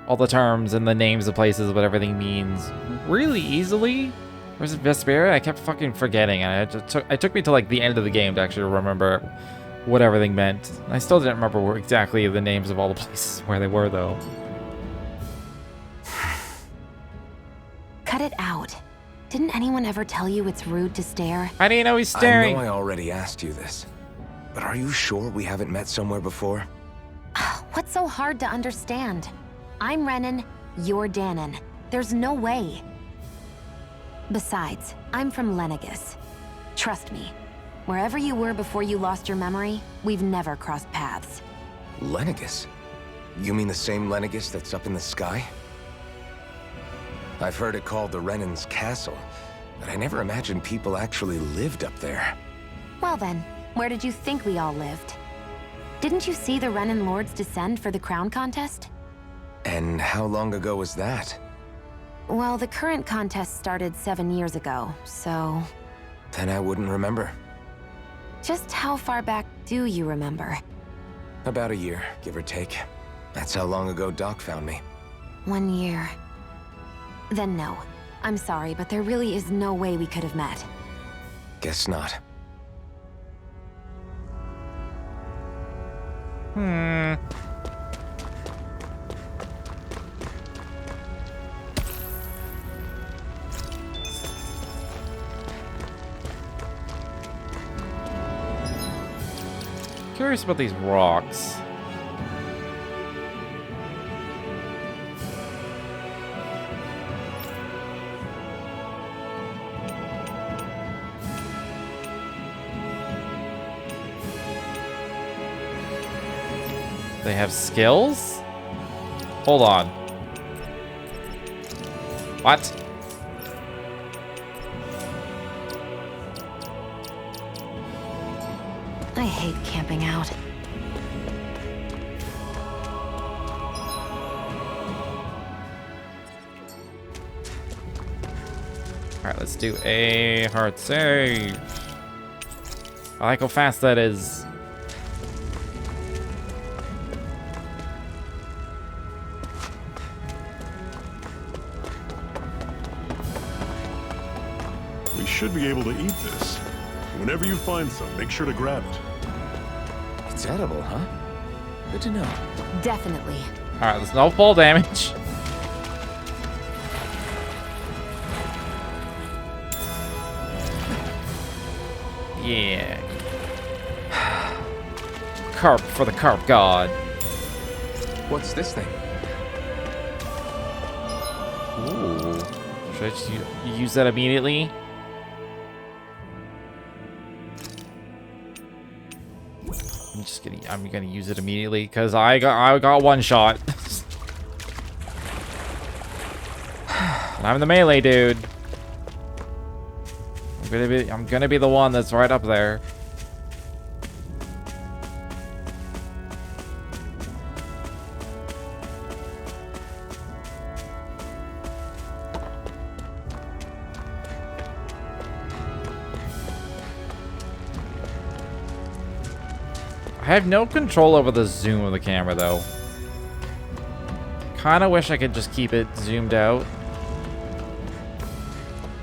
all the terms and the names of places, what everything means, really easily. Whereas in Vesperia, I kept fucking forgetting, and it took me to like the end of the game to actually remember what everything meant. I still didn't remember exactly the names of all the places where they were, though. Cut it out. Didn't anyone ever tell you it's rude to stare? How do you know he's staring? I know I already asked you this, but are you sure we haven't met somewhere before? What's so hard to understand? I'm Renin, you're Danon. There's no way. Besides, I'm from Lenegis. Trust me, wherever you were before you lost your memory, we've never crossed paths. Lenegis? You mean the same Lenegis that's up in the sky? I've heard it called the Renin's Castle, but I never imagined people actually lived up there. Well then, where did you think we all lived? Didn't you see the Renin Lords descend for the crown contest? And how long ago was that? Well, the current contest started 7 years ago, so... Then I wouldn't remember. Just how far back do you remember? About a year, give or take. That's how long ago Doc found me. 1 year. Then no. I'm sorry, but there really is no way we could have met. Guess not. Curious about these rocks. They have skills? Hold on. What? I hate camping out. Alright, let's do a hard save. I like how fast that is. We should be able to eat this. Whenever you find some, make sure to grab it. It's edible, huh? Good to know. Definitely. Alright, there's no fall damage. Yeah. Carp for the carp god. What's this thing? Ooh. Should I just use that immediately? I'm gonna use it immediately because I got one shot. And I'm the melee dude. I'm gonna be the one that's right up there. I have no control over the zoom of the camera, though. Kinda wish I could just keep it zoomed out.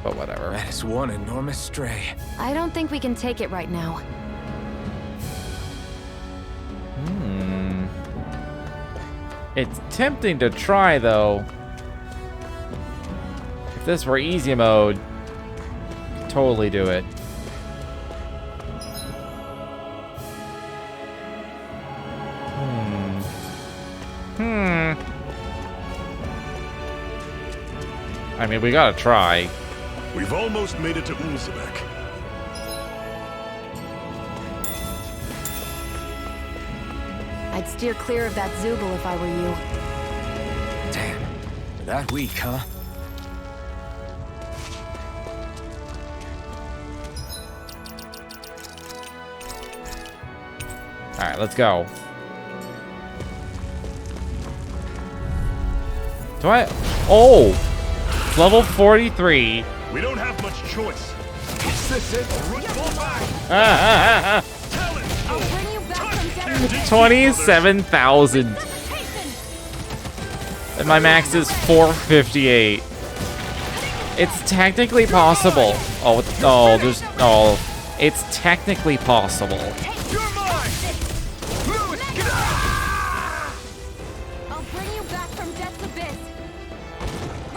But whatever. That is one enormous stray. I don't think we can take it right now. It's tempting to try, though. If this were easy mode, I'd totally do it. I mean, we gotta try. We've almost made it to Ulzebek. I'd steer clear of that Zoogle if I were you. Damn. You're that weak, huh? Alright, let's go. Do I? Oh! Level 43. We don't have much choice. Is this it? I'll bring you back from death. 27,000. And my max is 458. It's technically possible. Oh, there's... Oh, it's technically possible. I'll bring you back from death's abyss.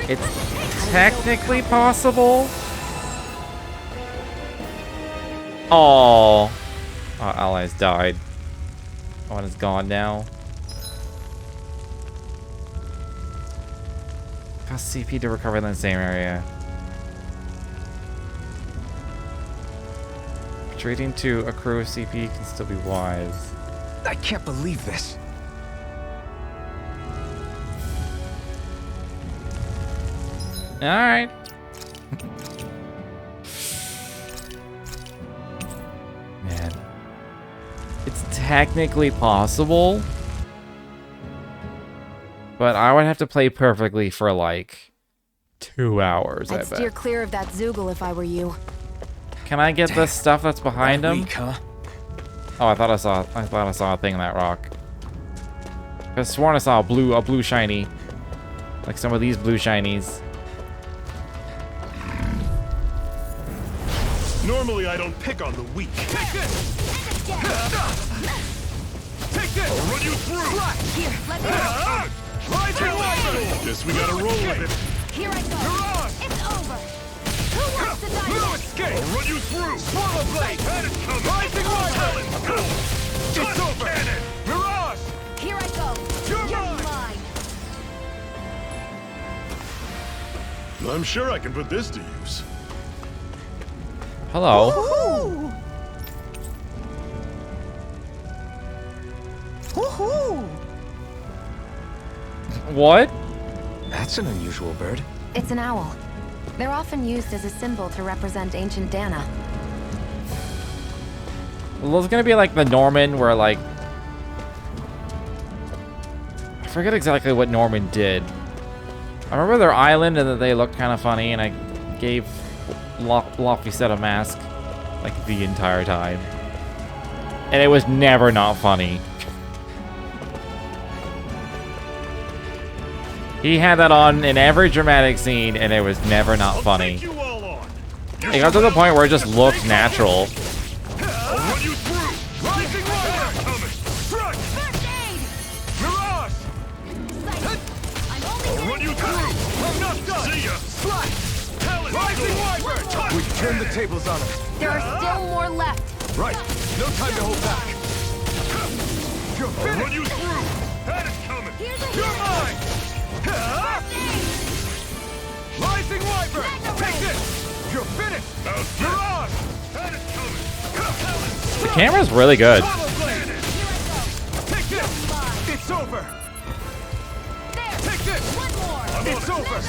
It's technically possible. Oh, our allies died. One is gone now. Cost CP to recover in the same area. Retreating to accrue CP can still be wise. I can't believe this. Alright. Man. It's technically possible. But I would have to play perfectly for like 2 hours, I I'd steer bet. clear of that Zoogle if I were you. Can I get the stuff that's behind him? Weak, huh? Oh, I thought I saw a thing in that rock. I sworn I saw a blue shiny. Like some of these blue shinies. Normally, I don't pick on the weak. Take this! Take this! I'll run you through! Here, let me go. Rising Wyvern! Guess we gotta roll with it. Here I go. Mirage! It's over. Who wants to die? No next? escape! I'll run you through! Swallow Blade! Had it coming! Rising Wyvern! It's Touch over! cannon! Mirage! Here I go. You're mine. I'm sure I can put this to use. Hello. What? That's an unusual bird. It's an owl. They're often used as a symbol to represent ancient Dana. Well, it's gonna be like the Norman, where like I forget exactly what Norman did. I remember their island and that they looked kind of funny, and I gave Lofty set a mask like the entire time, and it was never not funny. He had that on in every dramatic scene, and it was never not funny. It got to the point where it just looked natural. I'll run you through! Rising Wyvern! Coming! Strike! First aid! Mirage! I'm only I'll run you through! I'm not done! See ya! Slash! Talon Rising Storm! Wyvern! We turned the tables on him. There are still more left. Right! No time to hold back! You're I'll run finished! you through! Had it coming! Here's a You're hit. mine! Rising Wyvern! Take this! You're finished! How's Mirage! Had it coming! The camera's really good. Swallow Blade! Take this! It's over! Take this! One more. It's over!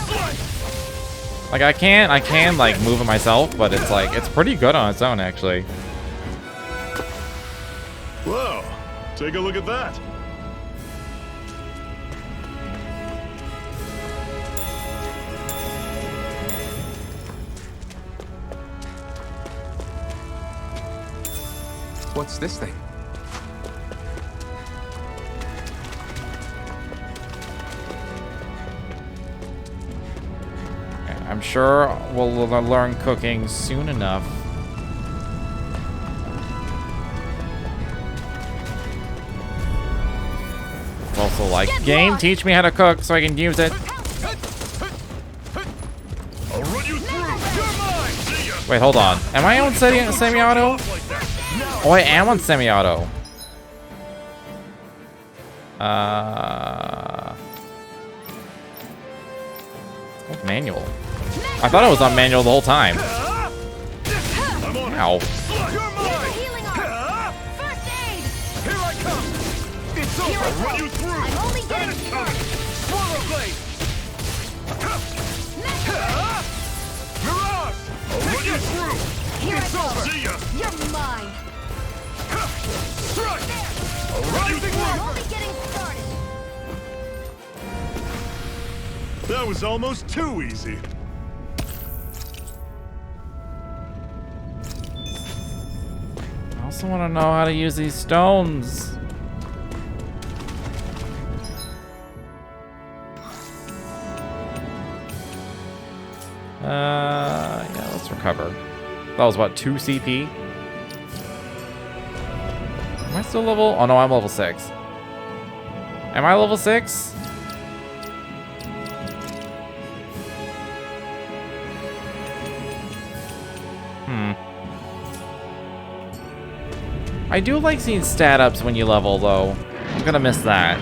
Like I can like move it myself, but it's like it's pretty good on its own actually. Whoa, take a look at that. What's this thing? I'm sure we'll learn cooking soon enough. It's also like, game, teach me how to cook so I can use it. I'll run you through! You're mine! See ya! Wait, hold on. Am I on semi-auto? Like that. Oh, I am on semi-auto. Oh, manual. I thought I was on manual the whole time. Ow. You're mine! Healing arm. First aid. Here I come! It's Here over! I Run go. you through! I'm only Had getting it started. Swallow Blade! Mirage! I'll run you through! Here It's I go. over! See ya! You're mine. Strike! I'll run you Rising through! I'm Wyvern! only getting started. That was almost too easy. I also want to know how to use these stones. Yeah, let's recover. That was what, 2 CP? Am I still level? Oh no, I'm level 6. Am I level 6? I do like seeing stat ups when you level, though. I'm gonna miss that.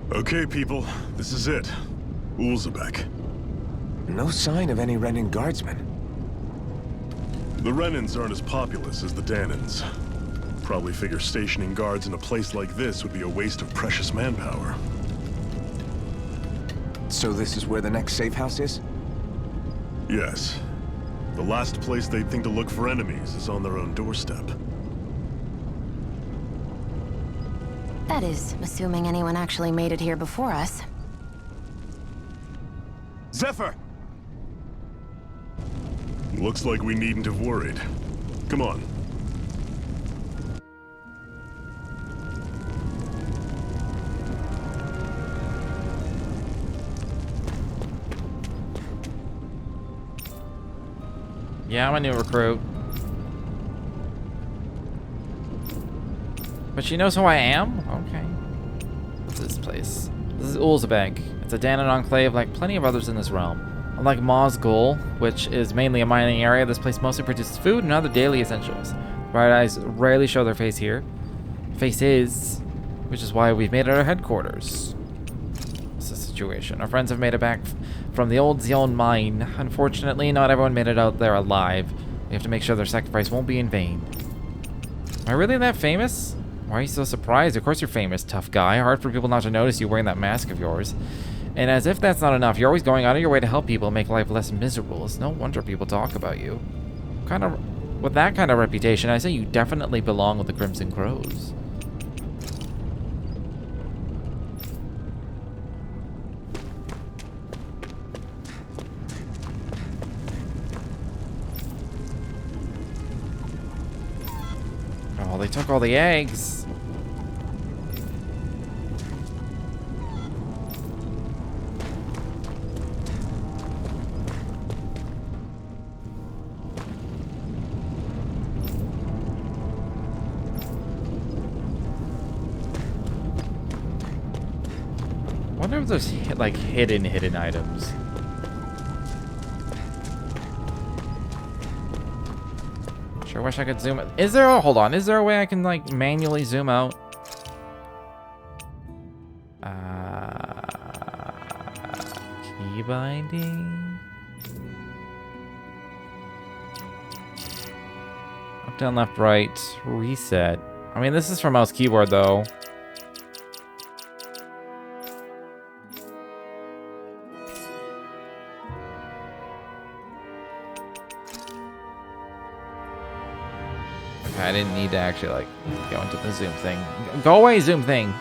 Okay, people, this is it. Ulzebek. No sign of any Renin guardsmen. The Renins aren't as populous as the Danans. Probably figure stationing guards in a place like this would be a waste of precious manpower. So this is where the next safe house is? Yes. The last place they'd think to look for enemies is on their own doorstep. That is, assuming anyone actually made it here before us. Zephyr! Looks like we needn't have worried. Come on. Yeah, I'm a new recruit. But she knows who I am? Okay. What's this place? This is Ulzbek. It's a Danon enclave like plenty of others in this realm. Unlike Mosgul, which is mainly a mining area, this place mostly produces food and other daily essentials. Bright Eyes rarely show their faces, which is why we've made it our headquarters. What's the situation? Our friends have made it back from the old Zion mine. Unfortunately, not everyone made it out there alive. We have to make sure their sacrifice won't be in vain. Am I really that famous? Why are you so surprised? Of course you're famous, tough guy. Hard for people not to notice you wearing that mask of yours. And as if that's not enough, you're always going out of your way to help people make life less miserable. It's no wonder people talk about you. With that kind of reputation, I say you definitely belong with the Crimson Crows. Oh, they took all the eggs. I wonder if there's like hidden items. Sure wish I could zoom out. Is there a, hold on, is there a way I can like manually zoom out? Key binding. Up, down, left, right, reset. I mean, this is for mouse keyboard though. I didn't need to actually, like, go into the zoom thing. Go away, zoom thing!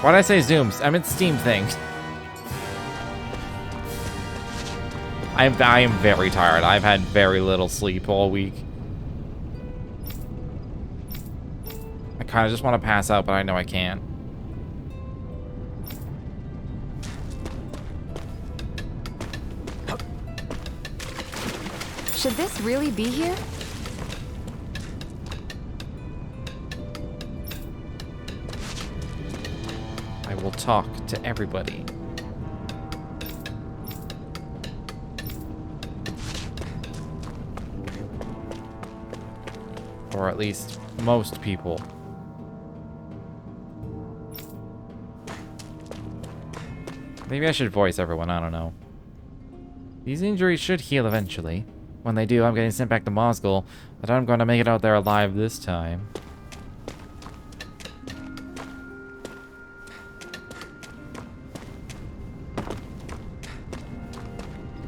Why'd I say zooms? I meant Steam thing. I am very tired. I've had very little sleep all week. I kind of just want to pass out, but I know I can't. Should this really be here? I will talk to everybody. Or at least most people. Maybe I should voice everyone, I don't know. These injuries should heal eventually. When they do, I'm getting sent back to Mosgul, but I'm going to make it out there alive this time.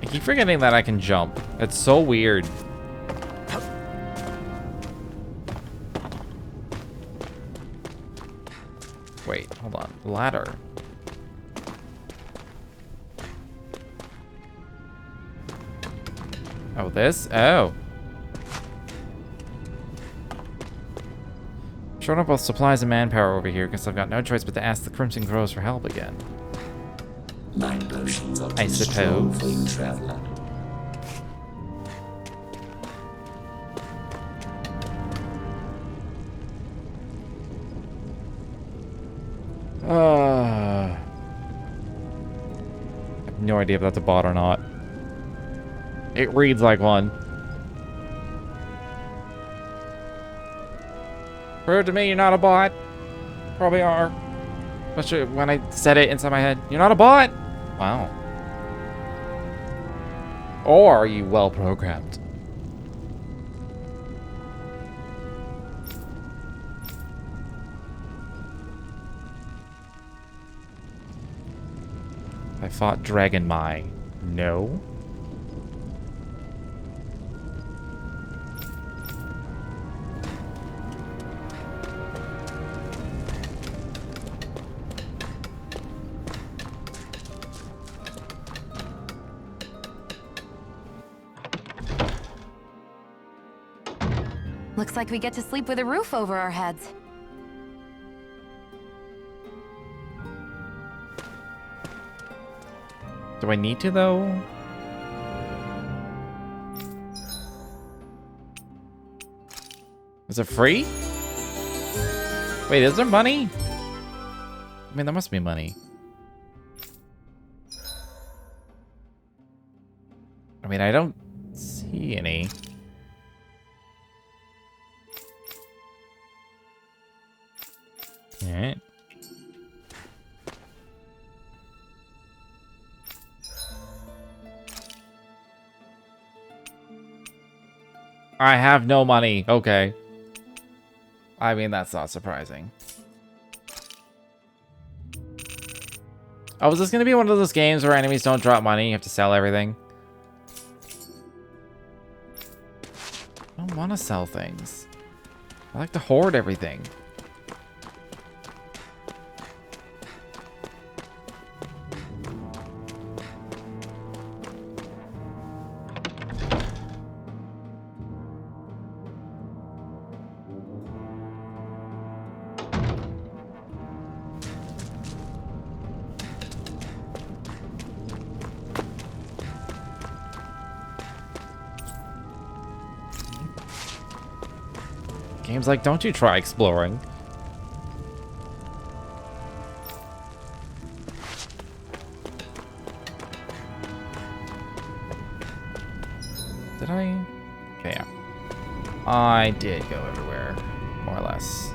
I keep forgetting that I can jump. It's so weird. Wait, hold on. Ladder. Oh, this? Oh. Short up both supplies and manpower over here, because I've got no choice but to ask the Crimson Crows for help again. Mind potions are I too strong suppose. for you, traveler. I have no idea if that's a bot or not. It reads like one. Prove to me you're not a bot. Probably are. Especially when I said it inside my head. You're not a bot? Wow. Or are you well programmed? I fought Dragon Mai. No. Looks like we get to sleep with a roof over our heads. Do I need to, though? Is it free? Wait, is there money? I mean, there must be money. I mean, I don't see any. Alright. I have no money. Okay. I mean, that's not surprising. Oh, is this going to be one of those games where enemies don't drop money? You have to sell everything? I don't want to sell things. I like to hoard everything. Game's like, don't you try exploring. Did I? Okay, yeah. I did go everywhere, more or less.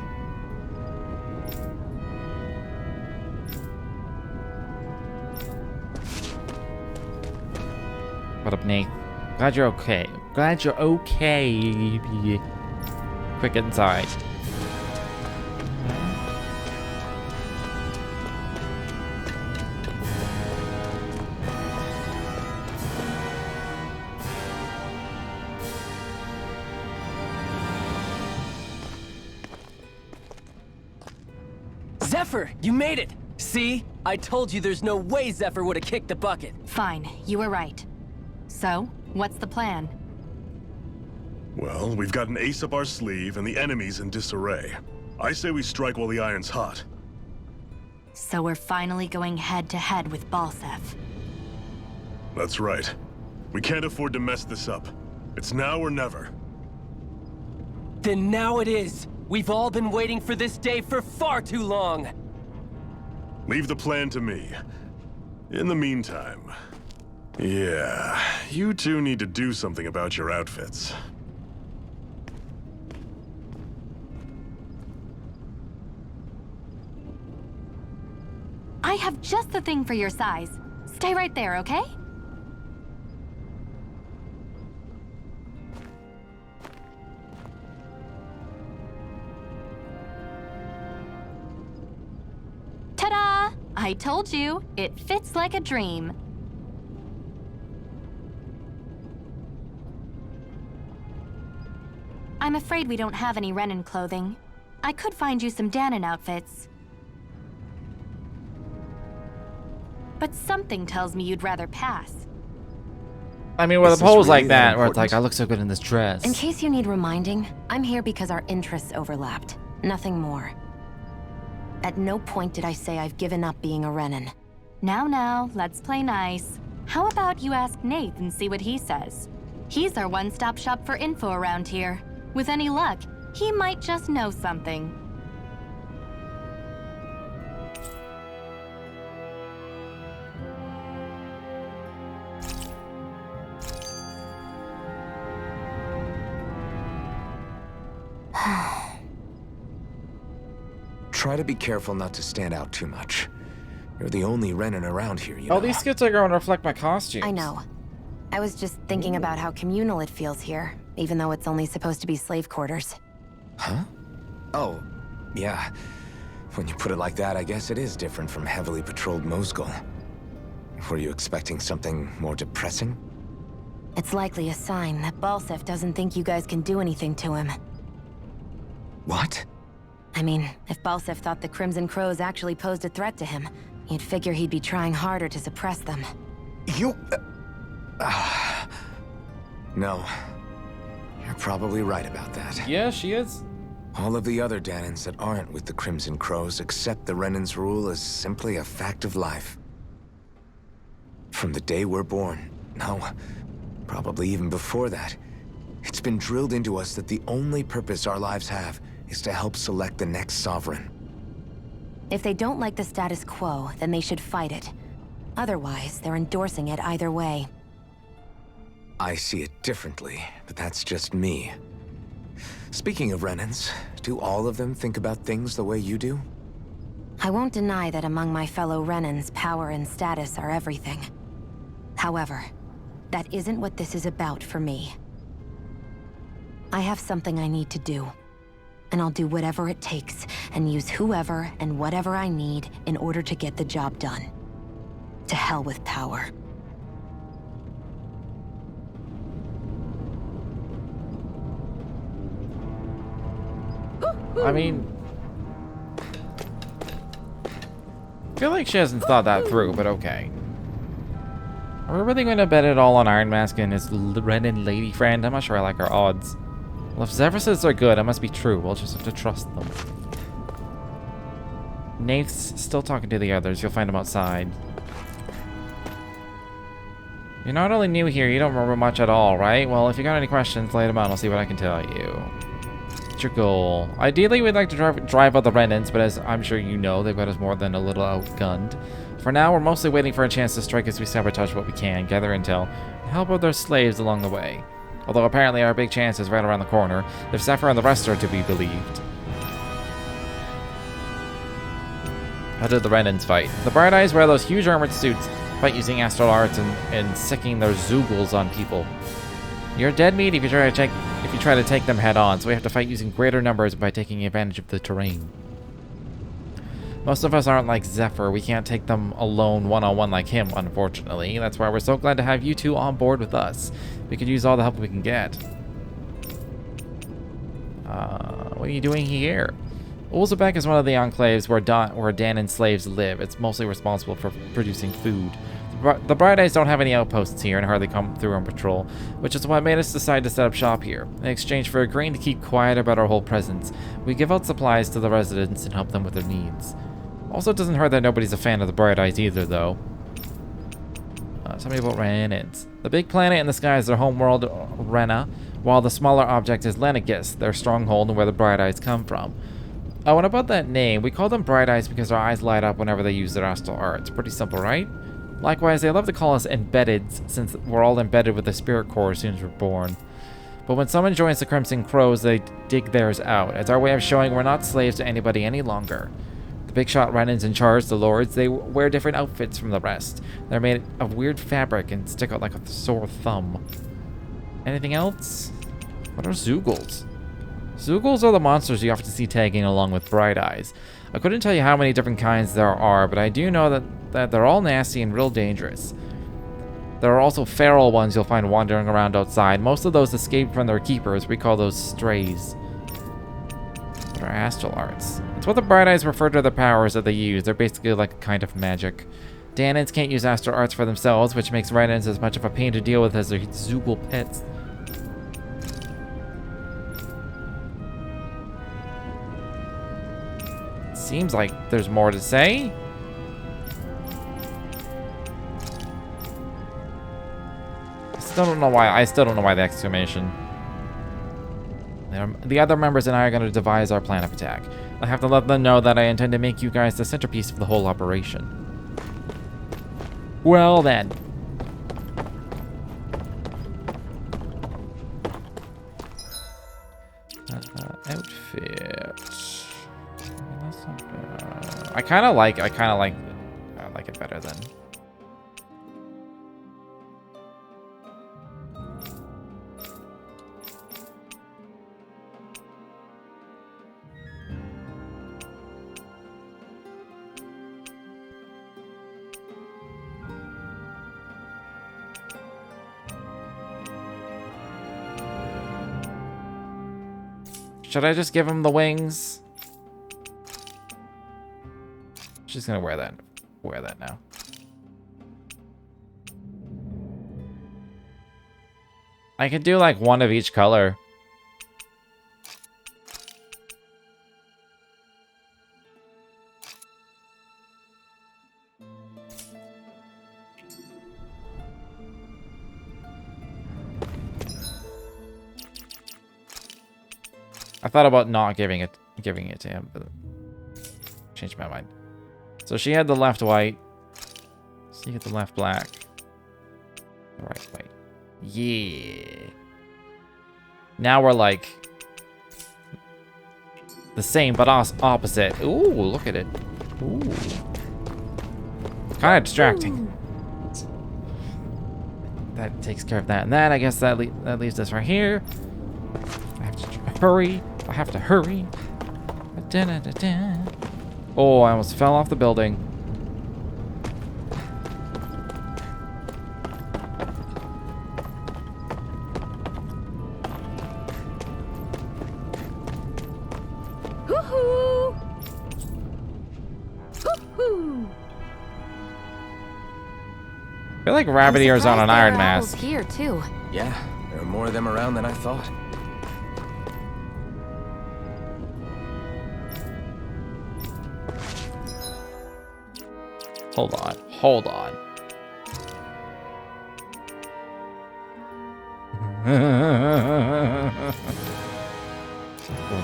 What up, Nate? Glad you're okay. Glad you're okay. Quick inside. Zephyr, you made it! See? I told you there's no way Zephyr would have kicked the bucket. Fine, you were right. So, what's the plan? Well, we've got an ace up our sleeve, and the enemy's in disarray. I say we strike while the iron's hot. So we're finally going head-to-head with Balsef. That's right. We can't afford to mess this up. It's now or never. Then now it is! We've all been waiting for this day for far too long! Leave the plan to me. In the meantime... yeah, you two need to do something about your outfits. I have just the thing for your size. Stay right there, okay? Ta-da! I told you, it fits like a dream. I'm afraid we don't have any Renin clothing. I could find you some Danon outfits. But something tells me you'd rather pass. I mean, with a pose like that, where it's like, I look so good in this dress. In case you need reminding, I'm here because our interests overlapped. Nothing more. At no point did I say I've given up being a Renin. Now, let's play nice. How about you ask Nate and see what he says? He's our one-stop shop for info around here. With any luck, he might just know something. Try to be careful not to stand out too much. You're the only Renin around here, you know. Oh, these skits are going to reflect my costumes. I know. I was just thinking about how communal it feels here, even though it's only supposed to be slave quarters. Huh? Oh, yeah. When you put it like that, I guess it is different from heavily patrolled Mosgul. Were you expecting something more depressing? It's likely a sign that Balsef doesn't think you guys can do anything to him. What? I mean, if Balsef thought the Crimson Crows actually posed a threat to him, you'd figure he'd be trying harder to suppress them. You... No. You're probably right about that. Yeah, she is. All of the other Danans that aren't with the Crimson Crows accept the Renan's rule as simply a fact of life. From the day we're born, no, probably even before that, it's been drilled into us that the only purpose our lives have is to help select the next sovereign. If they don't like the status quo, then they should fight it. Otherwise, they're endorsing it either way. I see it differently, but that's just me. Speaking of Renans, do all of them think about things the way you do? I won't deny that among my fellow Renans, power and status are everything. However, that isn't what this is about for me. I have something I need to do, and I'll do whatever it takes, and use whoever and whatever I need in order to get the job done. To hell with power. I mean, I feel like she hasn't thought that through, but okay. Are we really going to bet it all on Iron Mask and his Renan lady friend? I'm not sure I like our odds. Well, if Zephyr says they're good, it must be true. We'll just have to trust them. Nath's still talking to the others. You'll find him outside. You're not only new here, you don't remember much at all, right? Well, if you got any questions, lay them out. I'll see what I can tell you. What's your goal? Ideally, we'd like to drive out the Renans, but as I'm sure you know, they've got us more than a little outgunned. For now, we're mostly waiting for a chance to strike as we sabotage what we can, gather intel, and help other slaves along the way. Although apparently our big chance is right around the corner, if Zephyr and the rest are to be believed. How did the Renans fight? The Bright Eyes wear those huge armored suits, fight using astral arts and sicking their zoogles on people. You're dead meat if you try to take them head on, so we have to fight using greater numbers by taking advantage of the terrain. Most of us aren't like Zephyr. We can't take them alone one-on-one like him, unfortunately. That's why we're so glad to have you two on board with us. We could use all the help we can get. What are you doing here? Ulzebek is one of the enclaves where Danan slaves live. It's mostly responsible for producing food. The Bright Eyes don't have any outposts here and hardly come through on patrol, which is what made us decide to set up shop here. In exchange for agreeing to keep quiet about our whole presence, we give out supplies to the residents and help them with their needs. Also, it doesn't hurt that nobody's a fan of the Bright Eyes either, though. Tell me about Renans. The big planet in the sky is their homeworld, Rena, while the smaller object is Lenegis, their stronghold and where the Bright Eyes come from. Oh, and about that name, we call them Bright Eyes because our eyes light up whenever they use their astral arts. Pretty simple, right? Likewise, they love to call us Embeddeds, since we're all embedded with the Spirit Core as soon as we're born. But when someone joins the Crimson Crows, they dig theirs out. It's our way of showing we're not slaves to anybody any longer. The big shot Renans in charge, the Lords, they wear different outfits from the rest. They're made of weird fabric and stick out like a sore thumb. Anything else? What are Zoogles? Zoogles are the monsters you often see tagging along with Bright Eyes. I couldn't tell you how many different kinds there are, but I do know that they're all nasty and real dangerous. There are also feral ones you'll find wandering around outside. Most of those escape from their keepers. We call those strays. What are astral arts? It's what the Bright Eyes refer to the powers that they use. They're basically like a kind of magic. Danans can't use astral arts for themselves, which makes Renans as much of a pain to deal with as their Zoogle pets. Seems like there's more to say. I still don't know why the exclamation. The other members and I are going to devise our plan of attack. I have to let them know that I intend to make you guys the centerpiece of the whole operation. Well then. Outfit. I kind of like it better than. Should I just give him the wings? She's gonna wear that. Wear that now. I could do like one of each color. I thought about not giving it to him, but changed my mind. So she had the left white. So you get the left black. The right white. Yeah. Now we're like the same but opposite. Ooh, look at it. Ooh. Kind of distracting. That takes care of that and that. I guess that leaves us right here. I have to hurry. I have to hurry. Da-da-da-da. Oh, I almost fell off the building. Hoo-hoo! Hoo-hoo! I feel like rabbit ears on an iron mask. Here too. Yeah, there are more of them around than I thought. Hold on. Hold on.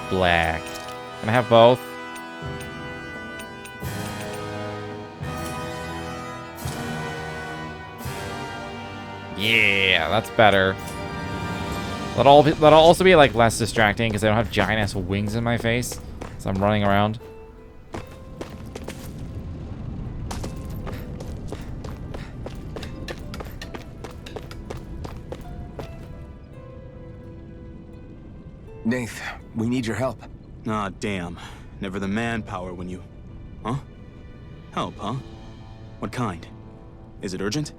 Black. Can I have both? Yeah, that's better. That'll also be like less distracting because I don't have giant ass wings in my face, so I'm running around. Nath, we need your help. Ah, damn. Never the manpower when you... Huh? Help, huh? What kind? Is it urgent?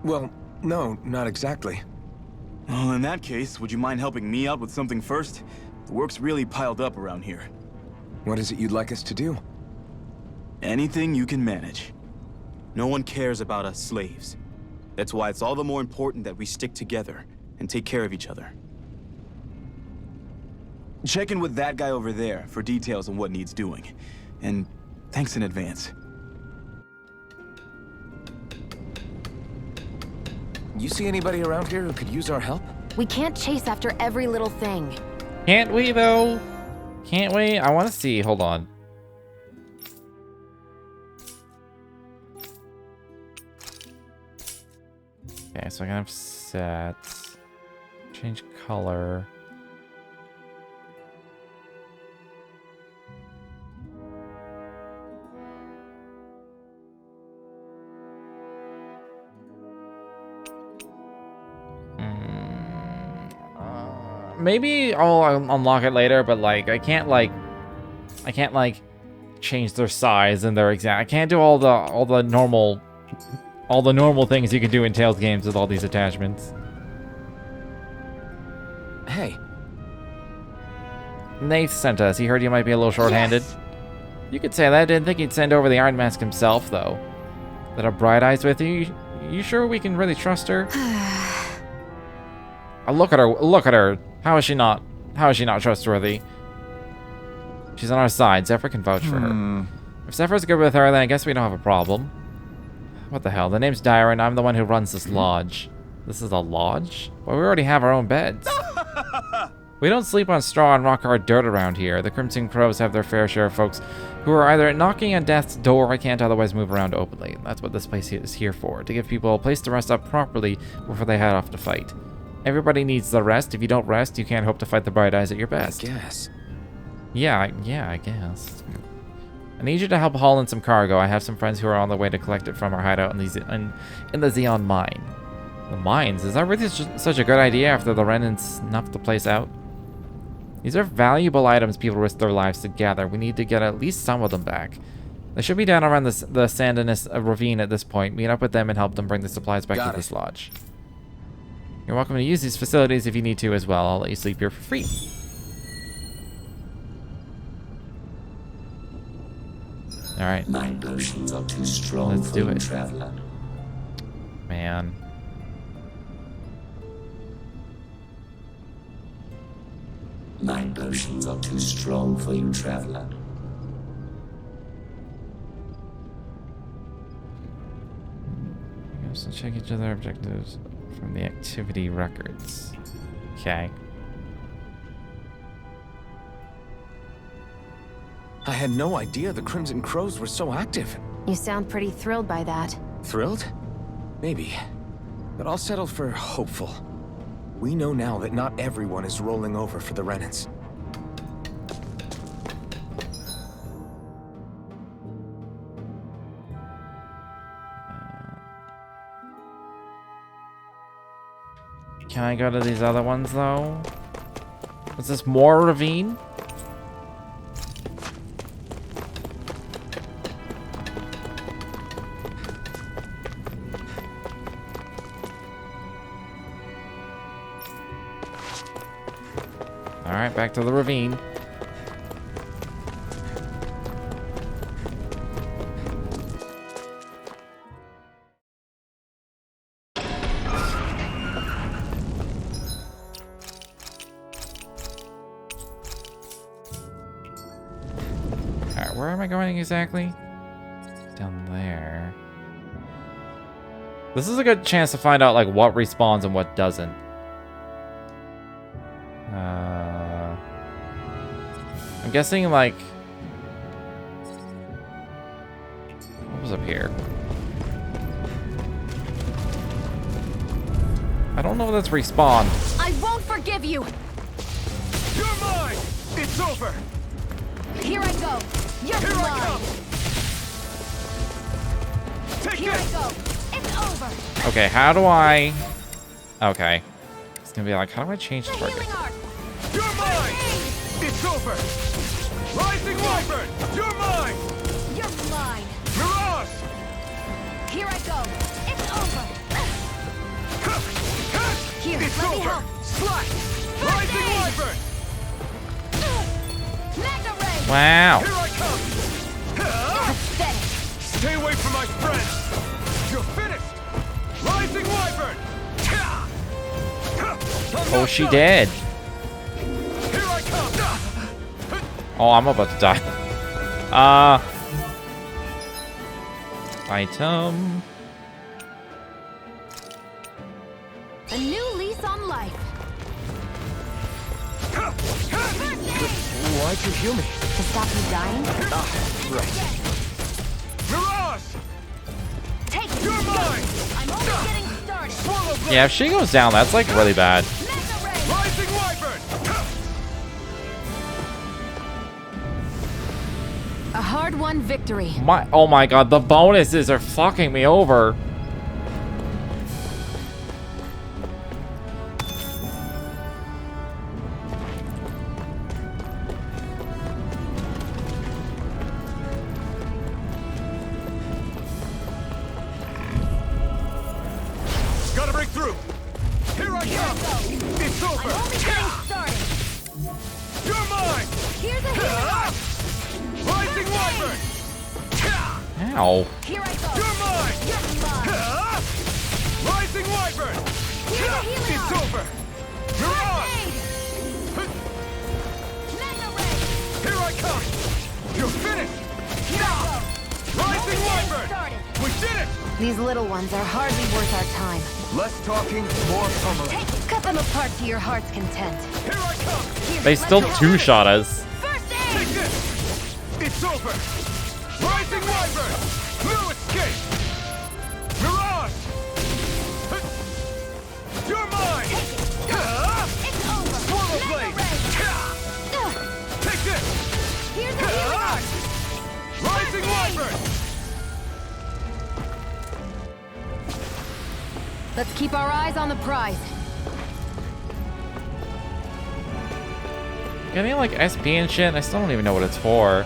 Well, no, not exactly. Well, in that case, would you mind helping me out with something first? The work's really piled up around here. What is it you'd like us to do? Anything you can manage. No one cares about us slaves. That's why it's all the more important that we stick together and take care of each other. Check in with that guy over there for details on what needs doing. And thanks in advance. You see anybody around here who could use our help? We can't chase after every little thing. Can't we, though? Can't we? I want to see. Hold on. Okay, so I can have sets. Change color. Maybe I'll unlock it later, but like I can't change their size and their exact. I can't do all the normal things you can do in Tales games with all these attachments. Hey. Nath sent us. He heard you might be a little short-handed. Yes. You could say that. Didn't think he'd send over the Iron Mask himself, though. That are Bright Eyes with you. You sure we can really trust her? Look at her. Look at her. How is she not trustworthy? She's on our side. Zephyr can vouch for her. If Zephyr's good with her, then I guess we don't have a problem. What the hell? The name's Dyra, and I'm the one who runs this lodge. This is a lodge? Well, we already have our own beds. We don't sleep on straw and rock hard dirt around here. The Crimson Crows have their fair share of folks who are either knocking on death's door or can't otherwise move around openly. That's what this place is here for, to give people a place to rest up properly before they head off to fight. Everybody needs the rest. If you don't rest, you can't hope to fight the Bright Eyes at your best. I guess. Yeah, I guess. I need you to help haul in some cargo. I have some friends who are on the way to collect it from our hideout in the Xeon mine. The mines? Is that really such a good idea after the Renans snuffed the place out? These are valuable items people risk their lives to gather. We need to get at least some of them back. They should be down around the Sandinus ravine at this point. Meet up with them and help them bring the supplies back to this lodge. You're welcome to use these facilities if you need to as well. I'll let you sleep here for free. All right. Mind potions are too strong Let's for do you, it. traveler. Man. Mind potions are too strong for you, traveler. So check each other objectives from the activity records. Okay. I had no idea the Crimson Crows were so active. You sound pretty thrilled by that. Thrilled? Maybe. But I'll settle for hopeful. We know now that not everyone is rolling over for the Renans. Can I go to these other ones though? Is this more ravine? Alright, back to the ravine. Alright, where am I going exactly? Down there. This is a good chance to find out like what respawns and what doesn't. I'm guessing like what was up here? I don't know if that's respawn. I won't forgive you! You're mine! It's over! Here I go! You're Here mine! I come! Take Here this! I go! It's over! Okay, how do I... Okay. It's gonna be like, how do I change The target? healing art! You're mine! It's over! Rising Wyvern! You're mine! You're mine! Mirage! Here I go! It's over! Here, It's let me over! help! Slash! Rising aid! Wyvern! Mega Ray! Wow. Here I come! Pathetic! Stay away from my friends! You're finished! Rising Wyvern! Oh, she did. Here I come! Oh, I'm about to die. Item. A new lease on life! Why'd you heal me? To stop you dying? Right. Mirage! Take it! You're mine! I'm only getting started! Swallow blade! Yeah, if she goes down, that's like really bad. Mega Ray! Rising Wyvern! A hard-won victory. Oh my god, the bonuses are fucking me over. Gotta break through! Here I come! It's over! I'm only getting started! You're mine! Here's a healing art! Rising Wyvern! Ow. Here I go! You're mine! You're mine! Rising Wyvern! Here's a healing It's art! over! Mirage! Mega Ray! Here I come! You're finished! Here I go! Rising Only getting Wyvern! started! We did it! These little ones are hardly worth our time. Less talking, more pummeling. Take it! Cut them apart to your heart's content. Here I come! Here, They let still me help. two-shot us. First Take aid! this! It's over! Rising Wyvern! No escape! Mirage! You're mine! Take it! It's over! Swallow Mega blade! Ray! Take this! Here's a healing art! Rising Wyvern! Let's keep our eyes on the prize. Getting like SP and shit, I still don't even know what it's for.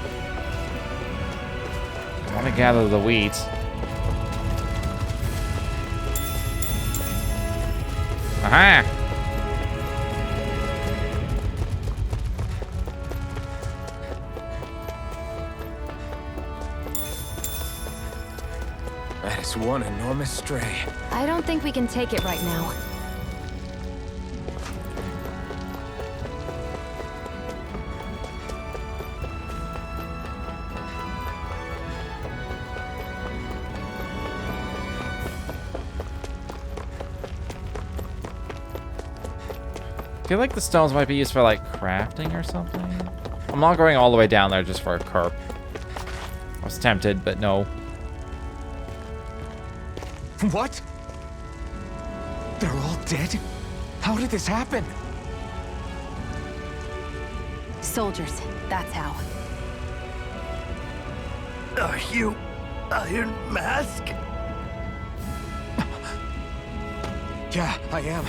I want to gather the wheat. Aha! That is one enormous stray. I don't think we can take it right now. I feel like the stones might be used for like crafting or something. I'm not going all the way down there just for a carp. I was tempted, but no. What? They're all dead? How did this happen? Soldiers, that's how. Are you Iron Mask? Yeah, I am.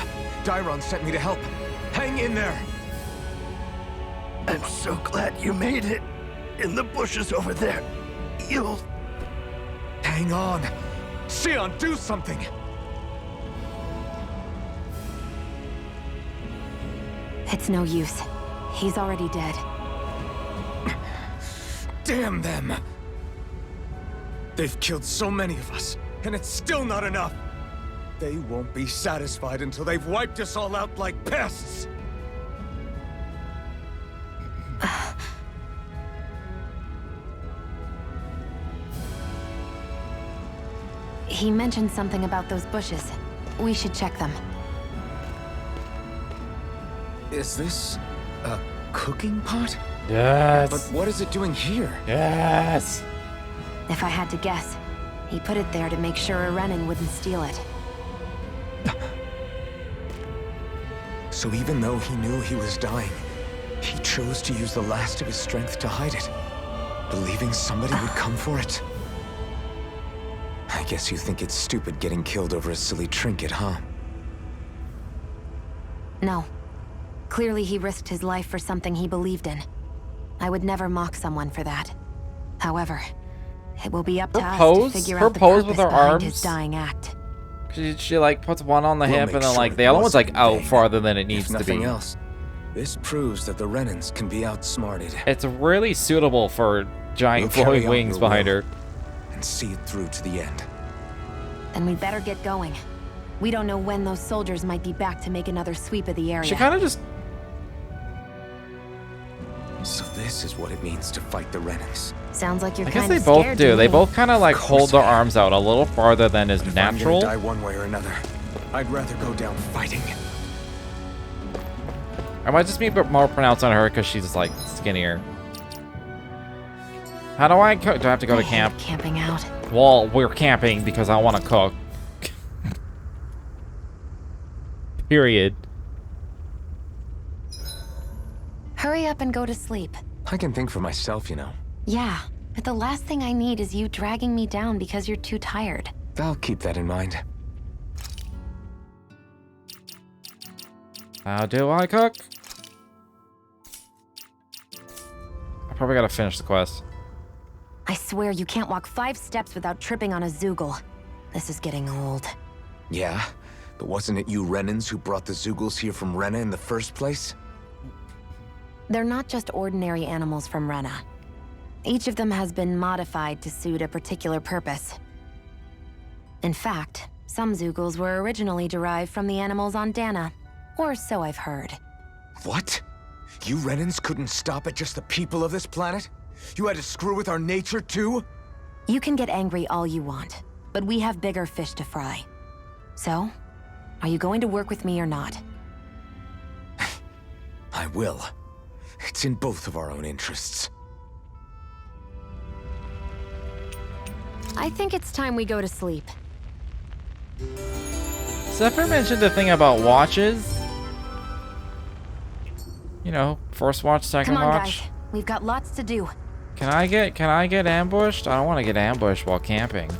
Dairon sent me to help. Hang in there! I'm so glad you made it. In the bushes over there. You'll... Hang on! Xion, do something! It's no use. He's already dead. Damn them! They've killed so many of us, and it's still not enough! They won't be satisfied until they've wiped us all out like pests! He mentioned something about those bushes. We should check them. Is this a cooking pot? Yes. But what is it doing here? Yes. If I had to guess, he put it there to make sure a Renan wouldn't steal it. So even though he knew he was dying, he chose to use the last of his strength to hide it, believing somebody would come for it. I guess you think it's stupid getting killed over a silly trinket, huh? No. Clearly he risked his life for something he believed in. I would never mock someone for that. However, it will be up to us to figure out the purpose behind his dying act. She like puts one on the hip and then like the other one's like out farther than it needs to be. Nothing else. This proves that the Renans can be outsmarted. It's really suitable for giant flowing wings behind her. And see it through to the end. Then we'd better get going. We don't know when those soldiers might be back to make another sweep of the area. She kind of just... So this is what it means to fight the Renans. Sounds like you're I guess kind they of both scared do. to They me. both kind of like hold their arms out a little farther than is natural. If I'm gonna die one way or another, I'd rather go down fighting. I might just be more pronounced on her because she's like skinnier. How do I cook? Do I have to go to camp? Camping out. Well, we're camping because I want to cook. Period. Hurry up and go to sleep. I can think for myself, you know. Yeah, but the last thing I need is you dragging me down because you're too tired. I'll keep that in mind. How do I cook? I probably gotta finish the quest. I swear you can't walk 5 steps without tripping on a Zoogle. This is getting old. Yeah? But wasn't it you Renans who brought the Zoogles here from Rena in the first place? They're not just ordinary animals from Rena. Each of them has been modified to suit a particular purpose. In fact, some Zoogles were originally derived from the animals on Dana. Or so I've heard. What? You Renans couldn't stop at just the people of this planet? You had to screw with our nature too? You can get angry all you want, but we have bigger fish to fry. So, are you going to work with me or not? I will. It's in both of our own interests. I think it's time we go to sleep. Zephyr mentioned the thing about watches. You know, first watch, second Come on, watch. guys. We've got lots to do. Can I get ambushed? I don't want to get ambushed while camping.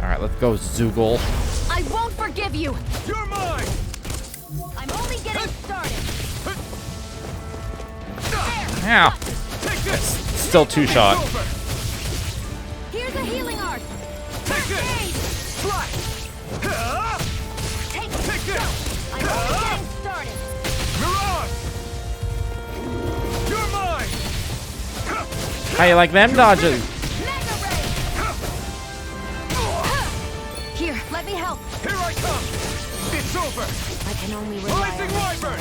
Alright, let's go, Zoogle. I won't forgive you! You're mine! I'm only getting started! Ow. It's still two-shot. Here's a healing art. Take this! Fly! Take this! I'm only getting started. Mirage! You're mine! How you like them dodges? Mega ray. Here, let me help. Here I come! It's over! I can only rely Rising on Wyvern!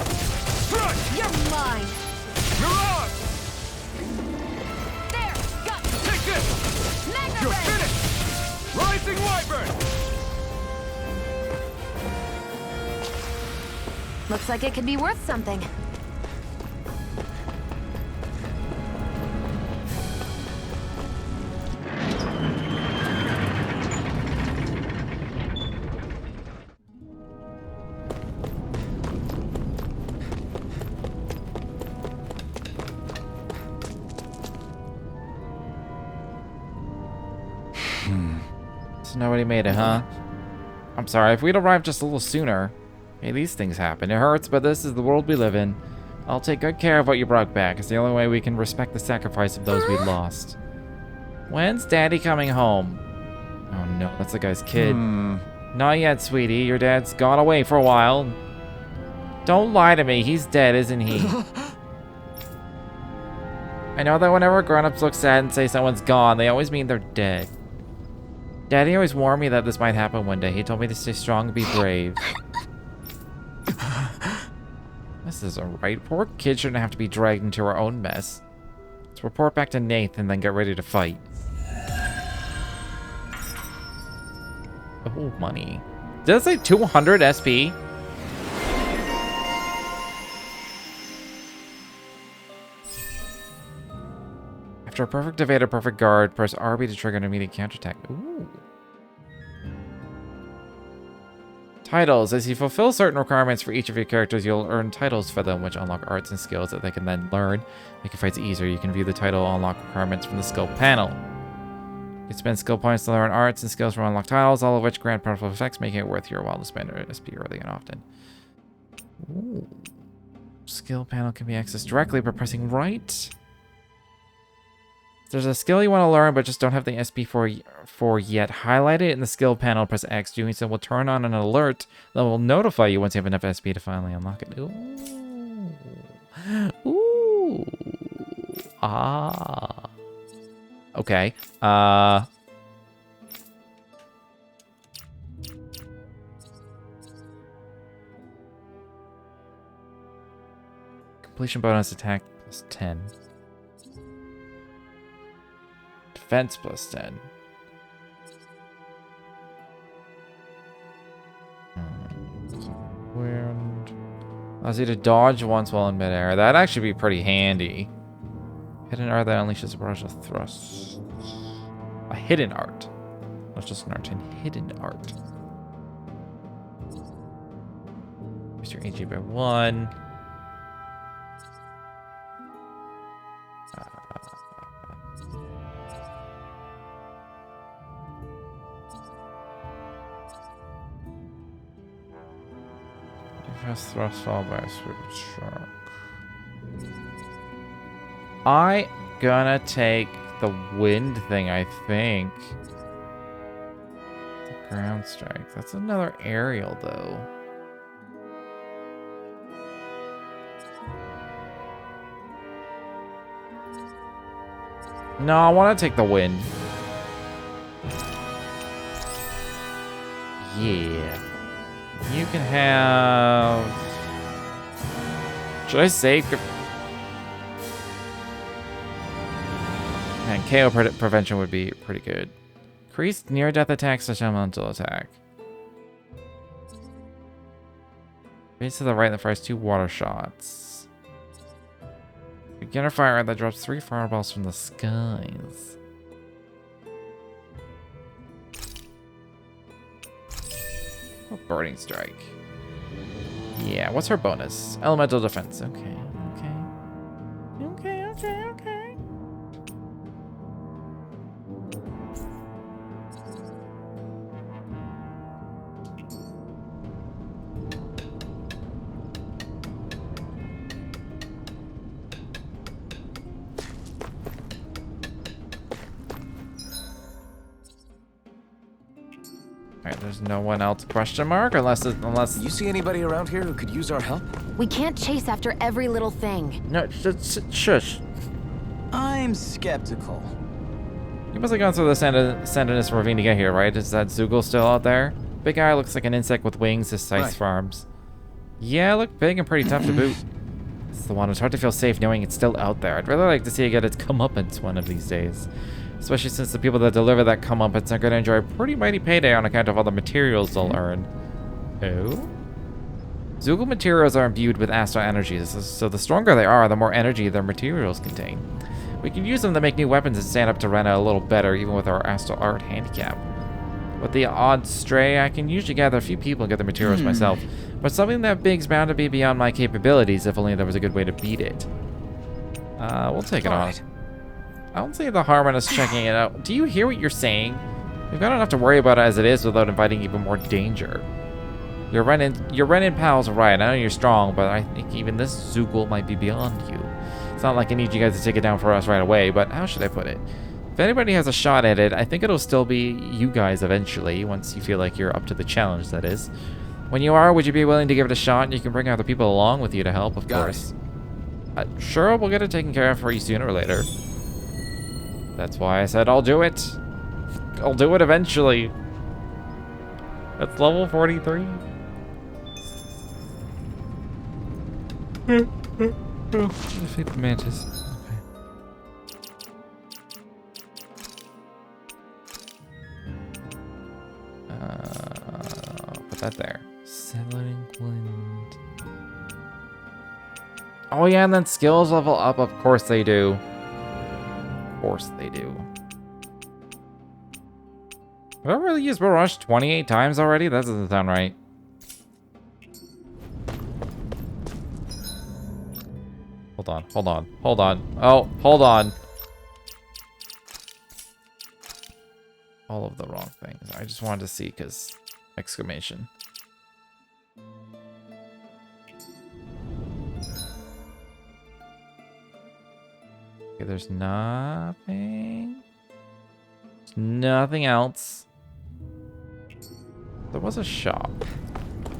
Strike! You're mine. Mirage! There, got you. Take this! Mega You're ray. finished! Rising Wyvern! Looks like it could be worth something. So nobody made it, huh? I'm sorry, if we'd arrived just a little sooner. Hey, these things happen. It hurts, but this is the world we live in. I'll take good care of what you brought back. It's the only way we can respect the sacrifice of those we lost. When's Daddy coming home? Oh no, that's the guy's kid. Not yet, sweetie. Your dad's gone away for a while. Don't lie to me. He's dead, isn't he? I know that whenever grown-ups look sad and say someone's gone, they always mean they're dead. Daddy always warned me that this might happen one day. He told me to stay strong and be brave. This isn't right. Poor kid shouldn't have to be dragged into her own mess. Let's report back to Nath and then get ready to fight. Oh, money. Did it say 200 SP? After a perfect evade or perfect guard, press RB to trigger an immediate counterattack. Ooh. Titles. As you fulfill certain requirements for each of your characters, you'll earn titles for them, which unlock arts and skills that they can then learn. Make your fights easier. You can view the title unlock requirements from the skill panel. You spend skill points to learn arts and skills from unlocked titles, all of which grant powerful effects, making it worth your while to spend SP early and often. Ooh. Skill panel can be accessed directly by pressing right. If there's a skill you want to learn but just don't have the SP for yet, highlight it in the skill panel, press X. Doing so will turn on an alert that will notify you once you have enough SP to finally unlock it. Ooh. Ooh. Ah. Okay. Completion bonus attack plus 10. Defense plus 10. Wound. Allows you to dodge once while in midair. That'd actually be pretty handy. Hidden art that unleashes a barrage of thrusts. A hidden art. Not just an art, an hidden art. Increase your AG by 1. Defense thrust followed by a sweep shark. I gonna take the wind thing, I think. The ground strike. That's another aerial, though. No, I want to take the wind. Yeah. You can have... Should I say... And KO prevention would be pretty good. Increased near-death attacks slash elemental attack. Face to the right that fires 2 water shots. Beginner fire that drops 3 fireballs from the skies. Oh, burning strike. Yeah, what's her bonus? Elemental defense. Okay, okay. Okay, okay, okay. Alright, there's no one else, question mark? Unless... You see anybody around here who could use our help? We can't chase after every little thing. No, shush. I'm skeptical. You must have gone through the Sandinus ravine to get here, right? Is that Zoogle still out there? Big guy looks like an insect with wings, his size farms. Yeah, look big and pretty tough to boot. It's the one. It's hard to feel safe knowing it's still out there. I'd really like to see it get its comeuppance one of these days. Especially since the people that deliver that comeuppance are going to enjoy a pretty mighty payday on account of all the materials they'll earn. Oh? Zoogle materials are imbued with astral energies, so the stronger they are, the more energy their materials contain. We can use them to make new weapons and stand up to Rena a little better, even with our astral art handicap. With the odd stray, I can usually gather a few people and get the materials myself, but something that big's bound to be beyond my capabilities if only there was a good way to beat it. We'll take it on. I don't see the harm in us checking it out. Do you hear what you're saying? We've got enough to worry about as it is without inviting even more danger. Your Renin pal's right. I know you're strong, but I think even this Zoogle might be beyond you. It's not like I need you guys to take it down for us right away, but how should I put it? If anybody has a shot at it, I think it'll still be you guys eventually, once you feel like you're up to the challenge, that is. When you are, would you be willing to give it a shot? You can bring other people along with you to help, of course. Sure, we'll get it taken care of for you sooner or later. That's why I said I'll do it. I'll do it eventually. That's level 43. Defeat the mantis. Put that there. Settling wind. Oh yeah, and then skills level up. Of course they do. Of course they do. Have I really used Barrage 28 times already? That doesn't sound right. Hold on. Oh, hold on. All of the wrong things. I just wanted to see because exclamation. Okay, there's nothing. There's nothing else. There was a shop.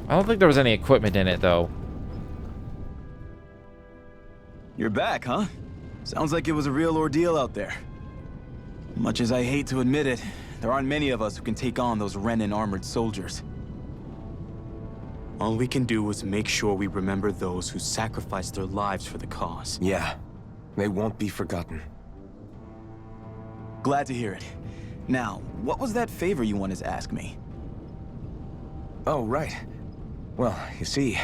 I don't think there was any equipment in it though. You're back, huh? Sounds like it was a real ordeal out there. Much as I hate to admit it, there aren't many of us who can take on those Renin armored soldiers. All we can do is make sure we remember those who sacrificed their lives for the cause. Yeah, they won't be forgotten. Glad to hear it. Now, what was that favor you wanted to ask me? Oh, right. Well, you see...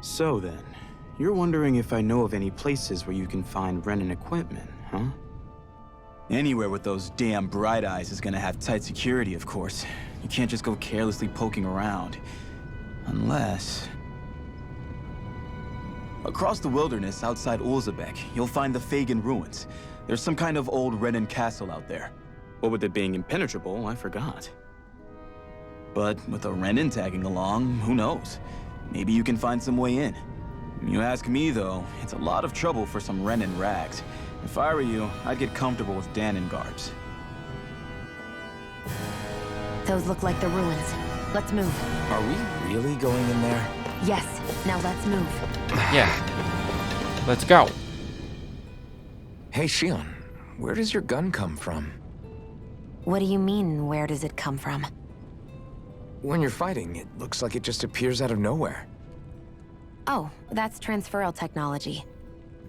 So then, you're wondering if I know of any places where you can find Renin equipment, huh? Anywhere with those damn bright eyes is gonna have tight security, of course. You can't just go carelessly poking around. Unless... Across the wilderness outside Ulzebek, you'll find the Fagan ruins. There's some kind of old Renin castle out there. What with it being impenetrable, I forgot. But with a Renin tagging along, who knows? Maybe you can find some way in. You ask me, though, it's a lot of trouble for some Renin rags. If I were you, I'd get comfortable with Danon guards. Those look like the ruins. Let's move. Are we really going in there? Yes. Now let's move. Yeah. Let's go. Hey, Shion, where does your gun come from? What do you mean, where does it come from? When you're fighting, it looks like it just appears out of nowhere. Oh, that's transferal technology.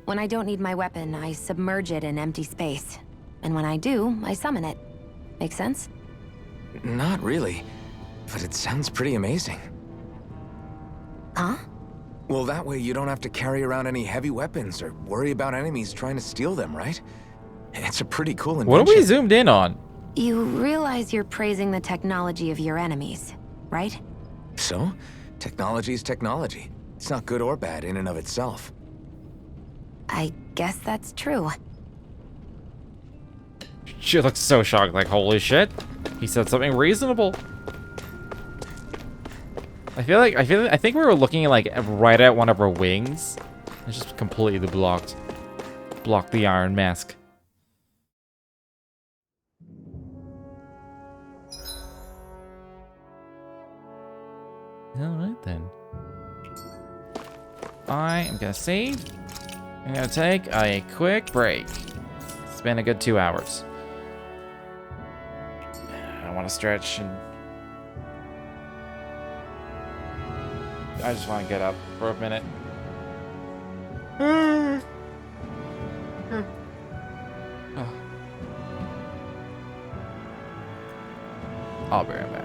When I don't need my weapon, I submerge it in empty space. And when I do, I summon it. Make sense? Not really, but it sounds pretty amazing. Huh? Well, that way you don't have to carry around any heavy weapons or worry about enemies trying to steal them, right? It's a pretty cool invention. What are we zoomed in on? You realize you're praising the technology of your enemies, right? So? Technology is technology. It's not good or bad in and of itself. I guess that's true. She looks so shocked, like, holy shit. He said something reasonable. I think we were looking like right at one of her wings. It's just completely blocked the iron mask. Alright then. I am gonna save. I'm gonna take a quick break. It's been a good 2 hours. I want to stretch and I just want to get up for a minute. I'll be right back.